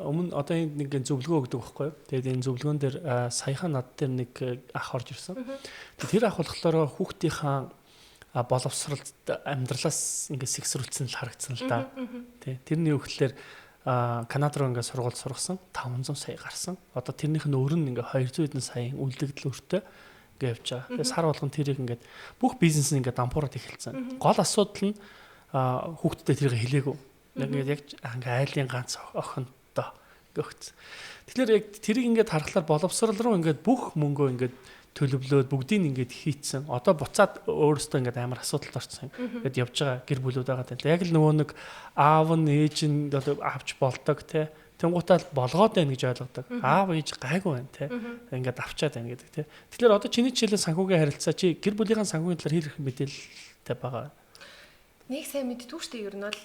өмнө одоо нэг зөвлөгөө өгдөг байхгүй юу. Тэгээд энэ зөвлөгөөн дээр саяхан над дээр нэг ах орж ирсэн. Тэр ах болохоор хүүхдийнхаа боловсролд амьдралаас ингээд сэгсрүүлсэн л харагдсан л да. Тэрний өгөхлөөр Канад руу ингээд сургууль сургасан 500 сая гарсан. Одоо тэрнийх нь өөр нь ингээд 200 хэдэн саяын үлдэгдэл өртөө ингээд явж байгаа. Тэгээд сар болгон тэрийг ингээд бүх бизнес нь ингээд дампуураад эхэлсэн. Гол асуудал нь хүүхдтэй тэрийг хэлээгүй. Ингээд яг ингээ айлын ганц охинтой өгсөн. Тэгэхээр яг тэрийг ингээд харахаар боловсрол руу ингээд бүх мөнгөө ингээд төлөвлөөд бүгдийг ингээд хийцэн. Одоо буцаад өөрөөсөө ингээд амар асуудалд орсон. Ингээд явж байгаа гэр бүлүүд байгаа тань. Яг л нөгөө нэг аав нь ээж нь авч болдог те. Тэнгуутаа болгоод байна гэж ойлгодог. Аав ээж гайгүй байна те. Ингээд авчаад байна гэдэг те. Тэгэхээр одоо чиний жишээлээ санхүүгийн харилцаа чи гэр бүлийн санхүүгийн талаар хэрэг мэдээлэлтэй байгаа. Нэг сайн мэддэггүй шүү дээ ер нь бол.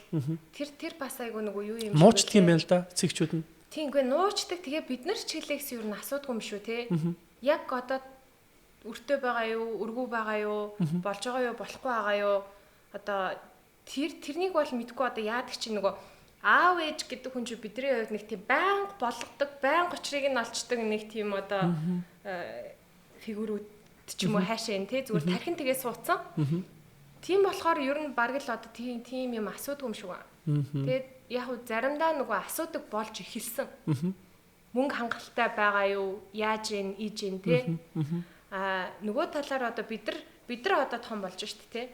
Тэр бас айгүй нөгөө юу юм нуучдаг юм байна л да цэгчүүд нь. Тиймгүй нуучдаг. Тэгээ бид нар ч хэлэхс ер нь асуудгүй юм шүү те. Яг одоо өртөө байгаа юу, өргүү байгаа юу, болж байгаа юу, болохгүй байгаа юу. Одоо тэрнийг бол мэдгүй одоо яадаг чи нөгөө аав ээж гэдэг хүн чинь бидний хувьд нэг тийм байнга болгодог, байнга очрыг нь олчдаг нэг тийм одоо фигурүүд ч юм уу хаашаа энэ те зүгээр тархин тгээ суудсан. Тийм болохоор ер нь бараг л одоо тийм юм асуудгүй юм шиг байна. Тэгээд яг уу заримдаа нөгөө асуудаг болж эхэлсэн. Мөнгө хангалттай байгаа юу? Яаж ийж тий? Нөгөө талаар одоо бид нар одоо том болж шít тий.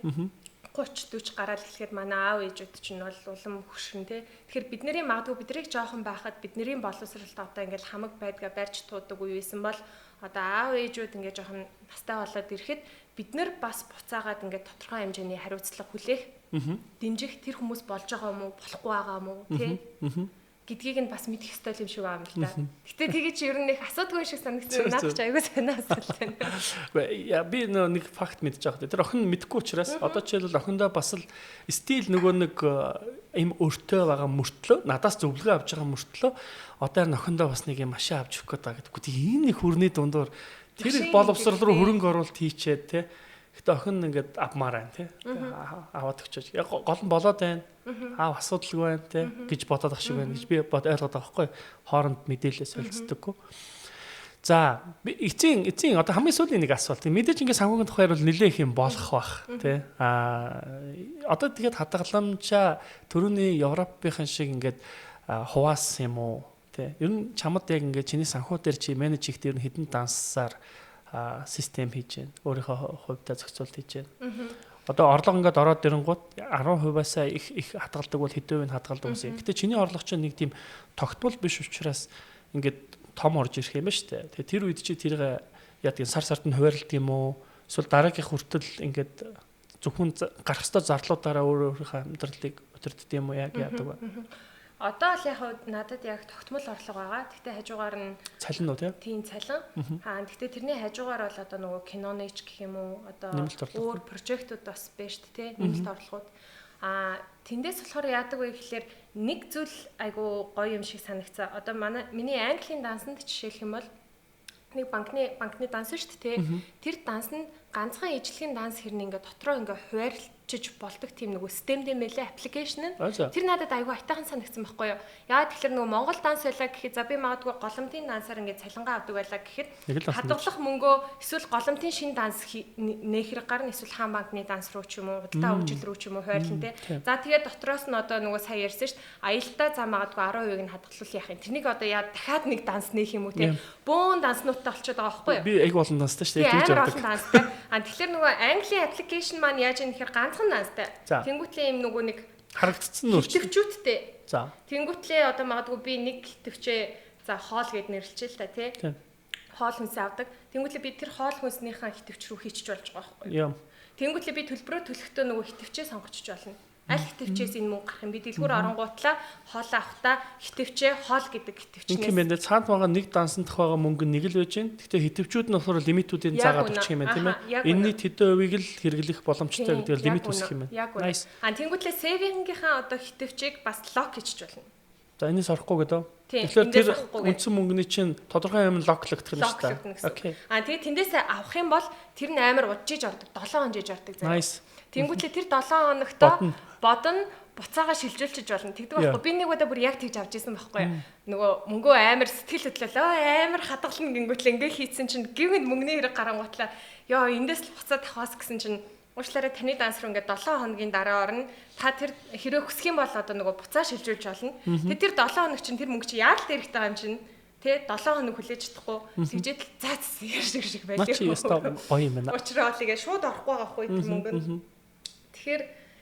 30 40 гараад эхлэхэд манай аав ээжүүд чинь бол улам хөшгөн тий. Тэгэхээр бидний магадгүй бидрийг жоохон байхад бидний боловсролд одоо ингээл хамаг байдгаа барьж туудаг үе байсан бол одоо аав ээжүүд ингээд жоохон настай болоод ирэхэд бид нар бас буцаагаад ингээд тодорхой хэмжээний хариуцлага хүлээх дэмжих тэр хүмүүс болж байгаа юм уу болохгүй байгаа юм уу тий гэдгийг нь бас мэдэх ёстой юм шиг байна л да. Гэтэ тэгээ чи ер нь их асуудгүй шиг санагдсан. Наадах ч аягүй санаа асуулт байна. Би нэг факт мэдчих жаах. Тэр охин мэдэхгүй учраас одоо жишээлбэл охиндоо бас л стил нөгөө нэг им өртөө байгаа мөртлөө надаас зөвлөгөө авч байгаа мөртлөө одоо охиндоо бас нэг юм машин авч өгөх гэдэг гэдэггүй. Тэг ийм нэг хүрний дундуур тэр их боловсрол руу хөрөнгө оруулалт хийчээд те. Гэтэ охин ингээд авмаар байна те. Аваад өгчөөж. Гол нь болоод байна. Аав асуудалгүй байна те гэж бодоод ах шиг байна гэж би ойлгоод байгаа байхгүй. Хооронд мэдээлэл солилцдоггүй. За эцсийн одоо хамгийн сүүлийн нэг асуулт. Мэдээж ингээд санхүүгийн тухайр бол нэлээх юм болох бах те. Одоо тэгээд хадгаламжаа төрөний Европын шиг ингээд хуваас юм уу те. Ер нь чамд яг ингээд чиний санхүү дээр чи менеж хийхдээ ер нь хэдэн дансаар систем хийж байна. Өөрийнхөө хувьдаа зохицуулт хийж байна. Одоо орлого ингээд ороод ирэнгүүт 10%-аас их хадгалдаг бол хэдэн хувийн хадгалдаг гэсэн. Гэтэ чиний орлого чинь нэг тийм тогтмол биш учраас ингээд том орж ирэх юм ба штэ. Тэгээ тэр үед чи тэрийг яадаг сард нь хуваарлт юм уу? Эсвэл дараагийн хүртэл ингээд зөвхөн гарах ёстой зарлуудаараа өөрийнхөө амьдралыг өдөртдөг юм уу яг яадаг вэ? Одоо л яг надад яг тогтмол орлого байгаа. Гэхдээ хажуугаар нь цалин уу тийм цалин. Гэхдээ тэрний хажуугаар бол одоо нөгөө киноныч гэх юм уу одоо өөр прожектууд бас байна шүү дээ. Нэмэлт орлогууд. Тэндээс болохоор яадаг вэ гэхэлэр нэг зүйл айгу гоё юм шиг санагцаа. Одоо миний Английн дансанд жишээлх юм бол нэг банкны данс шүү дээ. Тэр данс нь ганцхан ижлэгийн данс хэрнээ ингээ дотроо ингээ хуваарлчиж болдог тийм нөгөө системтэй мэлээ аппликейшн нь. Тэр надад айгүй айтайхан санагдсан байхгүй юу? Яагаад тэгэхээр нөгөө Монгол данс байлаа гэхэд за би магадгүй голомтын дансаар ингээ цалингаа авдаг байлаа гэхэд хадгалах мөнгөө эсвэл голомтын шин данс нээх хэрэг гарна эсвэл хаан банкны данс руу ч юм уу худалдаа хөгжил рүү ч юм уу хойрлон тэ. За тэгээд дотроос нь одоо нөгөө сая ярьсан шүү дээ. Аялалтаа за магадгүй 10% нь хадгалуул яах юм. Тэрнийг одоо яа дахиад нэг данс нээх юм уу тэ. Бөөн данснуудтай болчиход байгаа байхгүй юу? Би айгүй олон данстай шүү дээ. Тийм олон данстай. Тэгэхээр нөгөө Английн аппликейшн маань яаж юм гэхээр ганцхан данстай. Тэнгүүтлээ юм нөгөө нэг харагдцсан нь хитвчүүдтэй. За. Тэнгүүтлээ одоо магадгүй би нэг хитвчээ за хоол гэд нэрлэжээ л та тий. Хоол хүнс авдаг. Тэнгүүтлээ би тэр хоол хүнснийхээ хитвч рүү хийчих болж байгаа байхгүй юу? Тэнгүүтлээ би төлбөрөө төлөхдөө нөгөө хитвчээ сонгочих болно. Аль хитвчээс энэ мөнгө гарах юм би дэлгүүр оронгуутлаа хоол авахтаа хитвчээ хоол гэдэг хитвчнээс юм байна. Цаанд байгаа нэг дансанд байгаа мөнгө нэг л байж гэн. Гэхдээ хитвчүүд нь болохоор лимитүүдийн заагаад өгчих юм байна тийм ээ. Энэний хэдэн хувийг л хэрэглэх боломжтой гэдэг лимит үүсэх юм байна. Тэнгүүтлээ сейвингийнхаа одоо хитвчийг бас лок хийчих болно. За энэс орохгүй гэдэг. Тэгэхээр тэр үндсэн мөнгөний чинь тодорхой юм локлогдох юм шүү дээ. Окей. Тэгээд тэндээс авах юм бол тэр нь амар удажиж ордог. 7 хоног жиж ордог заа. Тэнгүүтлээ тэр 7 хоногтоо бодно буцаага шилжүүлчих болно. Тэгдэг байхгүй. Би нэг удаа бүр яг тэгж авч ирсэн байхгүй. Нөгөө мөнгөө амар сэтгэл хөдлөлөө амар хадгална гингүүтлээ ингээ хийцэн чинь гівэнд мөнгөний хэрэг гарангуутлаа. Йоо эндээс л буцаад авахаас гэсэн чинь уучлаарай таны данс руу ингээ 7 хоногийн дараа орно. Та тэр хэрэг хүсэх юм бол одоо нөгөө буцаа шилжүүлж болно. Тэгээд тэр 7 хоног чинь тэр мөнгө чи яарал дээрхтэй байгаа юм чинь тэ 7 хоног хүлээж чадахгүй тэгжээд заац ярьдаг шиг байлаа. Мачи ястаа гоё юм байна. Учраа бол ингээ шууд орохгүй байгаа хгүй тэр мөнгө.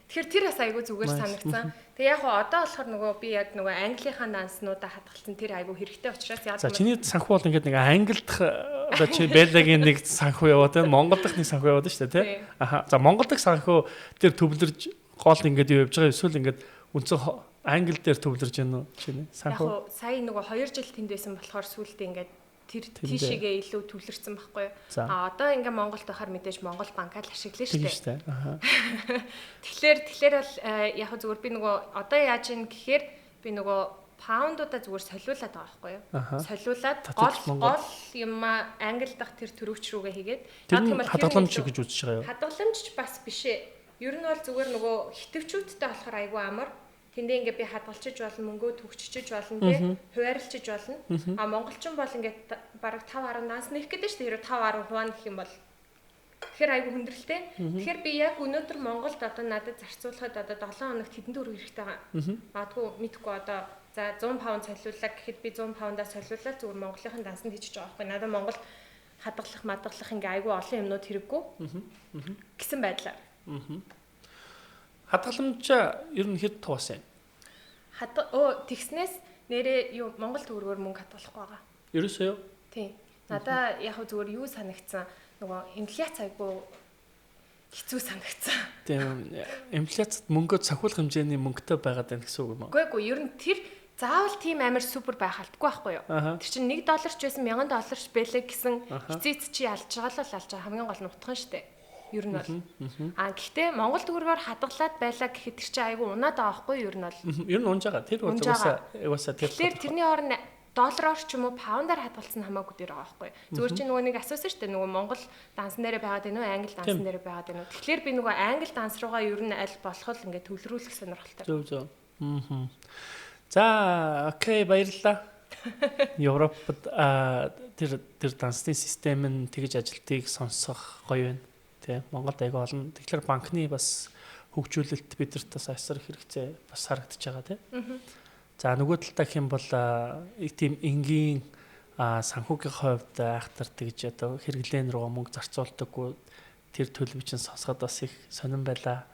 Тэгэхээр тэр бас айгүй зүгээр санагцсан. Тэгээ яг одоо болохоор нөгөө би яг нөгөө английнхаа данснуудаа хадгалсан тэр айгүй хэрэгтэй учраас яа. За чиний санхүү бол ингээд нэг англидх одоо чи Беллагийн нэг санхүү яваад байна. Монгол дахь нэг санхүү яваад шүү дээ тий. Аха. За Монгол дахь санхүү тэр төвлөрж гол ингээд юу явж байгаа эсвэл ингээд үндсэн англи дээр төвлөрж байна уу чиний санхүү? Яг сая нөгөө 2 жил тэнд байсан болохоор сүүлдээ ингээд тэр тийшээгээ илүү төвлөрсөн байхгүй юу. Одоо ингээ Монголд байхаар мэдээж Монгол банкаар л ашиглана шүү дээ. Тэгэхээр бол яг зүгээр би нөгөө одоо яаж ийн гэхээр би нөгөө паундуудаа зүгээр солиулаад байгаа байхгүй юу. Солиулаад гол юм англи дахь тэр төрөвч рүүгээ хийгээд хадгаламж гэж үзэж байгаа юу? Хадгаламж бас биш ээ. Ер нь бол зүгээр нөгөө хитвчүүдтэй болохоор айгүй амар. Тэндээ ингээ би хадгалчиж болно, мөнгөө төгччиж болно тий, хуваарлчиж болно. Монголчин бол ингээ бараг 5.10 нас нэх гэдэг шүү дээ. 5.10 хуваа гэх юм бол Тэгэхээр айгүй хүндрэлтэй. Тэгэхээр би яг өнөөдөр Монголд одоо надад зарцуулахад одоо 7 хоногт хэдэн төгрөг хэрэгтэй байгаа. Магадгүй мэдэхгүй одоо за 100 паунд солиуллаа гэхэд би 100 паундаас солиулаад зүгээр Монголынхын дансанд хийчих байгаа байхгүй. Надад Монгол хадгалах ингээ айгүй олон юмнууд хэрэггүй. Гэсэн байдлаар. Хадгаламж ер нь хэд туус юм? Тэгснээс нэрээ юу Монгол төгрөгөөр мөнгө хадгалахгүй байгаа. Ерөөсөө юу? Тийм. Надаа яг зүгээр юу санагдсан нөгөө инфляц айгүй хэцүү санагдсан. Тийм. Инфляцид мөнгөө цохиулах хэмжээний мөнгөтэй байгаад байна гэсэн үг юм уу? Үгүй ер нь тэр заавал тийм амар супер байх албагүй байхгүй юу? Тэр чинь $1 ч байсан $1000 ч байлаа гэсэн эцээц чи ялж байгаа л алж байгаа хамгийн гол нь утхан штэ. Ер нь бол. Гэхдээ Монгол төгрөгөөр хадгалаад байлаа гэхэд тэр чинь айгүй унаад байгаа байхгүй юу? Ер нь бол. Ер нь унж байгаа. Тэр уусаа тэр. Тэгэхээр тэрний хооронд доллараар ч юм уу паундаар хадгалсан хамаагүй дээр байгаа байхгүй. Зүгээр чи нөгөө нэг асуусан шүү дээ. Нөгөө Монгол дансан дээрээ байгаад байна уу? Англи дансан дээрээ байгаад байна уу? Тэгэхээр би нөгөө англи данс руугаа ер нь аль болох л ингээд төвлөрүүлэх сонирхолтой. Зөв. За, окей, баярлалаа. Европод тэр дансны систем нь тэгж ажилтгийг сонсох гоё байна. Тэ Монголд аяга олон. Тэгэхээр банкны бас хөгжүүлэлт бидэрт бас асар хэрэгцээ бас харагдаж байгаа тий. За нөгөө талдаа хэм бол тийм энгийн санхүүгийн хувьд айхтар тэгж одоо хэрэглэн рүү мөнгө зарцуулдаггүй тэр төлөвчин сонсоход бас их сонирн байла.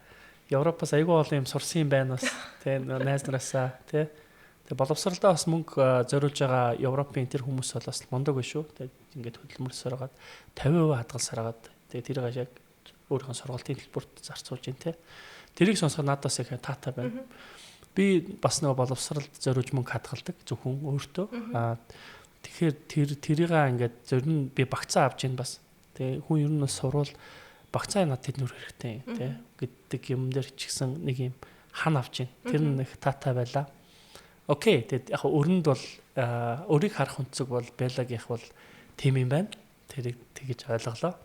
Европоос аяга олон юм сурсан юм байна бас тий найз нараасаа тий. Тэгээ боловсролдоо бас мөнгө зориулж байгаа Европын тэр хүмүүс бол бас мундаг биш шүү. Тэгээ ингээд хөдөлмөрсөөр хагаад 50% хадгалсаар хагаад тэгээ тэр гашааг өөрийнхөө сургалтын төлбөрт зарцуулж ин тэ. Тэрийг сонсоход надад бас их таатай байна. Би бас нөгөө боловсролд зориулж мөнгө хадгалдаг зөвхөн өөртөө. Тэгэхээр тэрийг ингээд зорин би багцаа авч ийн бас. Тэгээ хүн ер нь бас сурвал багцаа надад тэд нөр хэрэгтэй тэ гэдэг юм дээр ч гэсэн нэг юм хан авч ийн. Тэр нь их таатай байлаа. Окей, тэгээд яг өрөнд бол өрийг харах өнцөг бол байлаагийнх бол тийм юм байна. Тэрийг тэгж ойлголоо.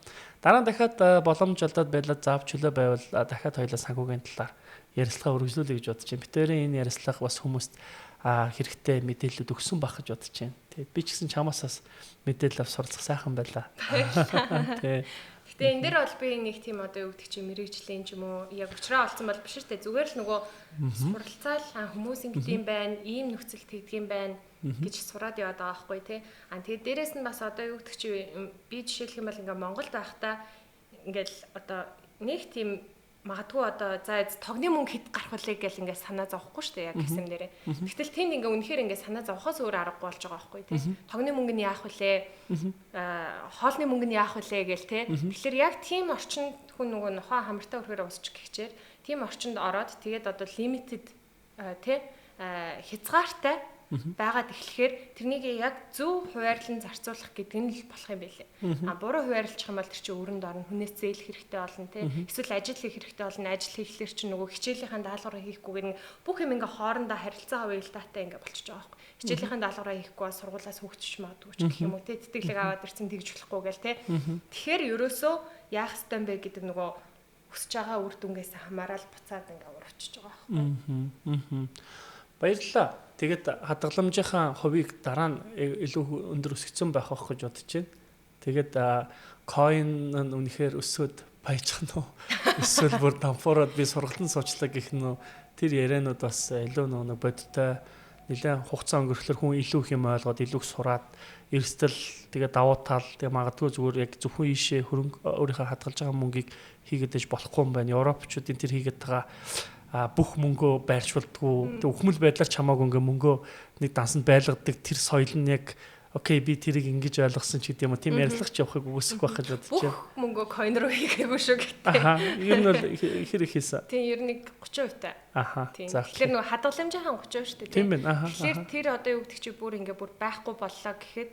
Дараа нь дахиад боломж олдоод байлаа заавч чөлөө байвал дахиад хоёлаа санхүүгийн талаар ярилцлага үргэлжлүүлэе гэж бодож байна. Битэрийн энэ ярилцлага бас хүмүүст хэрэгтэй мэдээлэлүүд өгсөн байх гэж бодож байна. Тэгээд би ч гэсэн чамаас бас мэдээлэл авч суралцах сайхан байлаа. Тий. Гэтэ энэ дээр бол би нэг тийм одоо юу гэдэг чи мэрэгжлийн ч юм уу яг уучраа олцсон бол биш үү? Зүгээр л нөгөө суралцаал хүмүүс ингэдэг юм байна, ийм нөхцөлд тэгдэг юм байна гэж сураад яваад байгаа байхгүй тий. Тэгээд дээрэс нь бас одоо юу гэдэг чи би жишээлх юм бол ингээ Монголд байхдаа ингээл одоо нэг тийм магадгүй одоо за тогны мөнгө хэд гарах вэ гэж ингээ санаа зовхгүй шүү дээ яг хэсэм дээрээ. Гэтэл тэнд ингээ үнэхээр ингээ санаа зовхоос өөр аргагүй болж байгаа байхгүй тий. Тогны мөнгө нь яах вүлээ? Хоолны мөнгө нь яах вүлээ гээл тий. Тэгэхээр яг тийм орчинд хүн нөгөө нохоо хамартаа өрхөөр усчих гэхчээр тийм орчинд ороод тэгээд одоо limited тий хязгаартай байгаад эхлэхээр тэрнийг яг зөв хуваарлан зарцуулах гэдэг нь л болох юм байлээ. Буруу хуваарлчих юм бол тэр чинь өрөнд орно, хүнээс зээл хэрэгтэй болно тий. Эсвэл ажил хийх хэрэгтэй болно. Ажил хийхлээр чинь нөгөө хичээлийнхаа даалгавраа хийхгүйгээр бүх юм ингээ хоорондоо харилцаа хувилдаатай ингээ болчихж байгаа байхгүй. Хичээлийнхаа даалгавраа хийхгүй бас сургуулаас хөгжиж магадгүй ч гэх юм уу тий. Тэтгэлэг аваад ирсэн тэгж болохгүй гээл тий. Тэгэхээр ерөөсөө яах ёстой юм бэ гэдэг нөгөө өсөж байгаа үр дүнгээс хамаарал буцаад ингээ урагчж байгаа байхгүй. Баярлалаа. Тэгээд хадгаламжийнхаа хувийг дараа нь илүү өндөр өсгцэн байх байх гэж бодож байна. Тэгээд coin нь үнэхээр өсөөд баяжх нь эсвэл бүр дампуураад би сургалтын суучлаа гэх нь тэр ярианууд бас илүү нэг бодтой нэлээд хугацаа өнгөрөхлөөр хүн илүү их юм ойлгоод илүү их сураад эрсдэл тэгээд давуу тал тэгээд магадгүй зүгээр яг зөвхөн ийшээ хөрөнгө өөрийнхөө хадгалж байгаа мөнгийг хийгээд иж болохгүй юм байна. Европчуудын тэр хийгээд байгаа бүх мөнгөө байршуулдаггүй өхмөл байдлаар чамаагүй ингээ мөнгөө нэг дансанд байлгадаг тэр соёл нь яг окей би тэрийг ингэж ойлгосон ч гэдэг юм уу тийм ярилцлагч явахыг үгүйсэх байх гэж бодож байна. Бүх мөнгөө coin руу хийгээгүй шүү гэдэг. Ер нь бол хэр их хийсэн. Тийм ер нь 30% таа. За тэгэхээр нөгөө хадгаламжийн 30% шүү дээ. Тийм байна. Тэгэхээр тэр одоо юу гэдэг чи бүр ингээ бүр байхгүй боллоо гэхэд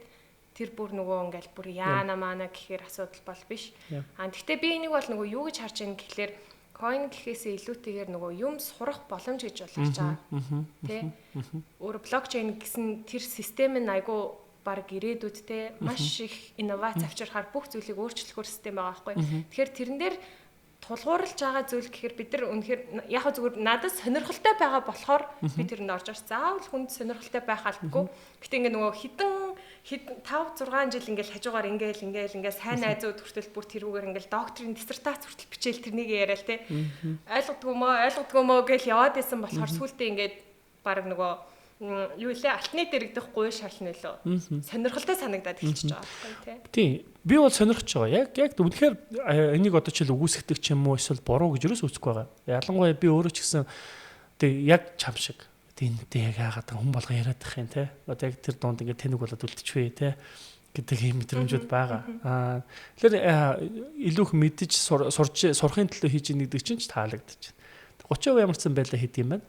тэр бүр нөгөө ингээл бүр яана маана гэхээр асуудал бол биш. Гэхдээ би энийг бол нөгөө юу гэж харж байна гэхлээр coin гэхээсээ илүүтэйгээр нөгөө юм сурах боломж гэж болж байгаа. Тэ? Өөр блокчейн гэсэн тэр систем нь айгүй баг ирээдүйд те маш их инновац авчирхаар бүх зүйлийг өөрчлөхөр систем байгаа байхгүй. Тэгэхээр тэрэн дээр тулгуурлаж байгаа зүйл гэхээр бид нар үнэхээр яг зүгээр надад сонирхолтой байгаа болохоор би тэрэнд орж ирж заавал хүнд сонирхолтой байх албагүй. Гэтэ ингээ нөгөө 5 6 жил ингээл хажуугаар ингээл сайн найзууд хүртэл бүр тэрүүгээр ингээл докторийн диссертац хүртэл бичээл тэрнийг яриа л те. Ойлгодгүй мөө гэж яваад исэн болохоор сүултээ ингээд баг нөгөө юу лээ алтны дэрэгдэх гуй шална лөө. Сонирхолтой санагдаад хэлчихэж байгаа байхгүй тий. Тийм. Би бол сонирхож байгаа. Яг үнэхээр энийг одоо ч үгүйсгдэг ч юм уу эсвэл буруу гэж юус үзэхгүй байгаа. Ялангуяа би өөрөө ч гэсэн тэг яг чам шиг энэтэй яг хаагаад хүн болго яриад их юм те. Одоо яг тэр дунд ингээд тэнэг болоод үлдчихвээ те гэдэг юм мэдрэмжүүд байгаа. Тэгэхээр илүү их мэдж сурахын төлөө хийж нэгдэг чинь таалагдчих. 30% ямарсан байлаа хэд юм бэ?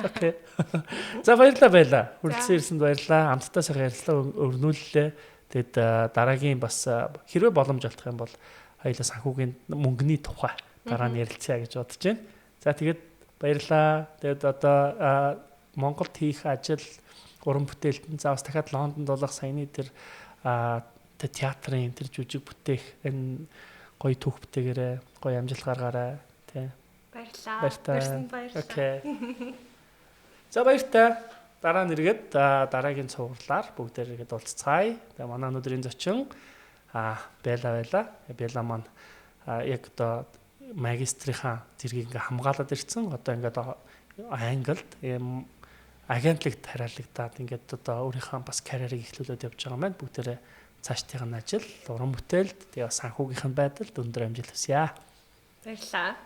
Окей. За баярлалаа. Хүрэлцэн ирсэнд баярлалаа. Хамтдаа сайхан ярилцлага өрнүүллээ. Тэгэд дараагийн бас хэрвээ боломж олдох юм бол хоёулаа санхүүгийн мөнгөний тухай дараа нь ярилцъя гэж бодож байна. За тэгээд баярлалаа. Тэгээд одоо Монголд хийх ажил уран бүтээлд за бас дахиад Лондонд болох саяны тэр театрын тэр жүжиг бүтээх энэ гоё түүх бүтээгээрээ гоё амжилт гаргаарай тий. Баярлалаа. Окей. За баяртай. Дараа нь эргээд дараагийн цувралаар бүгдээр эргээд уулзцаая. Тэгээ манай өнөөдрийн зочин Белла. Белла маань яг одоо магистрийнхаа зэргийг ингээ хамгаалаад ирсэн. Одоо ингээд Англид ийм агентлагт хараалагдаад ингээд одоо өөрийнхөө бас карьерийг эхлүүлээд явж байгаа маань бүгдээрээ цаашдын ажил, уран бүтээлд тэгээ санхүүгийнхэн байдалд өндөр амжилт хүсье. Баярлалаа.